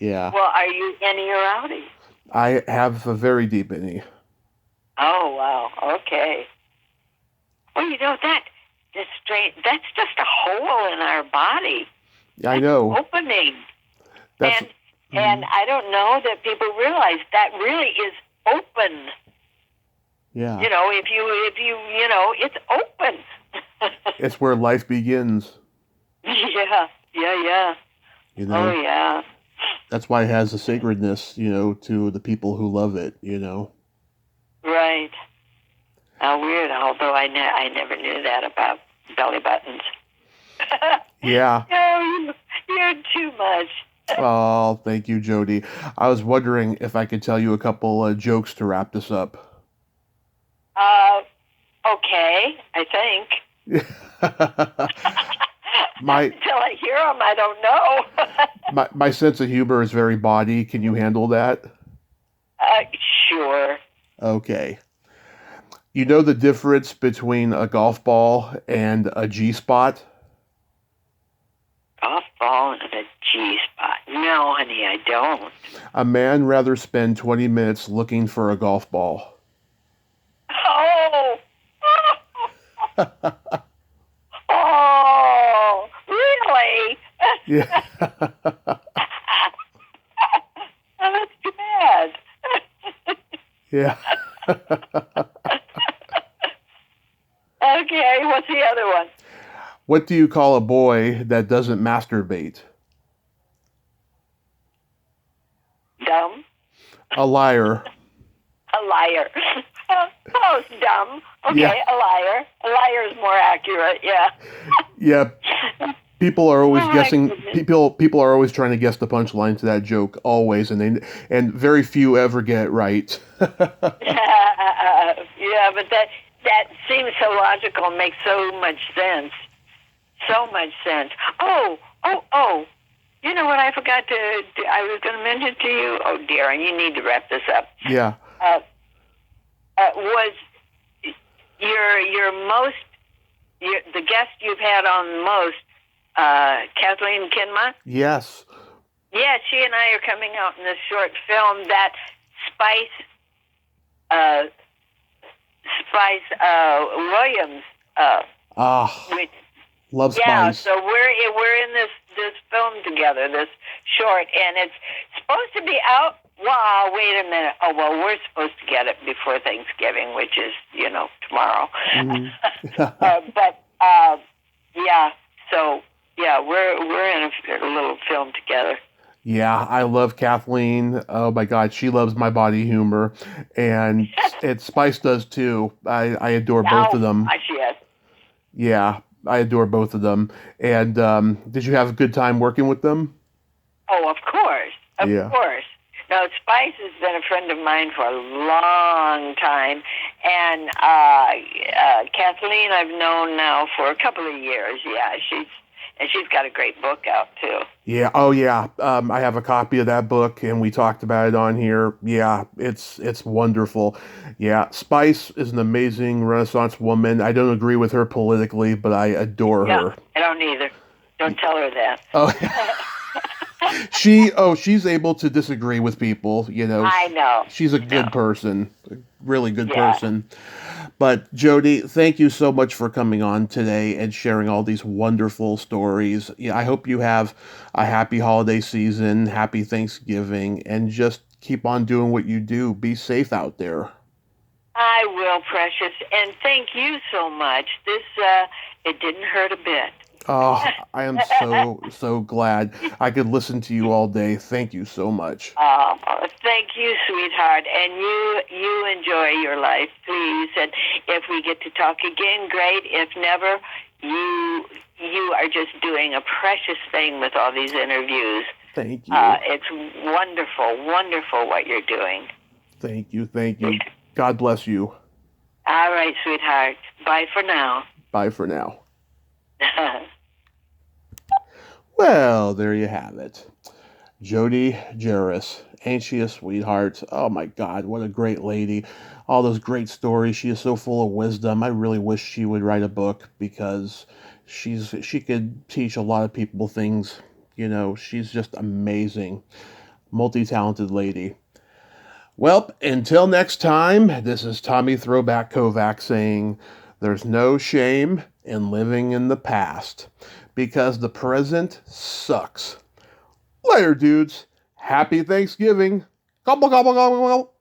Yeah. Well, are you innie or outie? I have a very deep innie. Oh, wow. Okay. Well, that's strange. That's just a hole in our body. I know. Opening. And I don't know that people realize that really is open. Yeah. If you it's open. It's where life begins. Yeah. Oh, yeah. That's why it has a sacredness, to the people who love it, Right. How weird, although I never knew that about belly buttons. Yeah. Oh, you're too much. Oh, thank you, Jody. I was wondering if I could tell you a couple jokes to wrap this up. Okay, I think. Until I hear them, I don't know. my sense of humor is very body. Can you handle that? Sure. Okay. You know the difference between a golf ball and a G-spot? Golf ball and a G-spot. No, honey, I don't. A man rather spend 20 minutes looking for a golf ball. Oh! Oh, really? Yeah. Oh, that's too bad. Yeah. Okay, what's the other one? What do you call a boy that doesn't masturbate? Dumb? A liar. A liar. Oh, it's dumb. Okay, Yeah. a liar. A liar is more accurate, yeah. Yeah. People are always Oh, my guessing. goodness. People are always trying to guess the punchline to that joke, always, and very few ever get it right. Yeah, but that seems so logical and makes so much sense. So much sense. Oh. You know what I forgot I was going to mention to you? Oh, dear, and you need to wrap this up. Yeah. Was the guest you've had on most, Kathleen Kinma? Yes. Yeah, she and I are coming out in this short film that Spice Williams. Which, Love yeah, Spice. so we're in this film together, this short, and it's supposed to be out. Wow, wait a minute. Oh, well, we're supposed to get it before Thanksgiving, which is, tomorrow. Mhm. Yeah, so, yeah, we're in a little film together. Yeah, I love Kathleen. Oh my God, she loves my body humor, and Spice does too. I adore both of them. Gosh, yes. Yeah, I adore both of them. And did you have a good time working with them? Oh, of course. Of Yeah. course. Now, Spice has been a friend of mine for a long time. And Kathleen I've known now for a couple of years. Yeah, she's got a great book out, too. Yeah. Oh, yeah. I have a copy of that book, and we talked about it on here. Yeah, it's wonderful. Yeah, Spice is an amazing Renaissance woman. I don't agree with her politically, but I adore her. I don't either. Don't tell her that. Oh, she's able to disagree with people. I know. She's a good person, a really good Yeah. person. But Jody, thank you so much for coming on today and sharing all these wonderful stories. Yeah, I hope you have a happy holiday season, happy Thanksgiving, and just keep on doing what you do. Be safe out there. I will, Precious. And thank you so much. This, it didn't hurt a bit. Oh, I am so glad I could listen to you all day. Thank you so much. Thank you, sweetheart. And you enjoy your life, please. And if we get to talk again, great. If never, you are just doing a precious thing with all these interviews. Thank you. It's wonderful, wonderful what you're doing. Thank you. God bless you. All right, sweetheart. Bye for now. Bye for now. Well, there you have it. Jody Jaress. Ain't she a sweetheart? Oh my God, what a great lady. All those great stories. She is so full of wisdom. I really wish she would write a book because she could teach a lot of people things. She's just amazing. Multi-talented lady. Well, until next time, this is Tommy Throwback Kovac saying, there's no shame in living in the past because the present sucks. Later, dudes. Happy Thanksgiving. Gobble, gobble, gobble, gobble.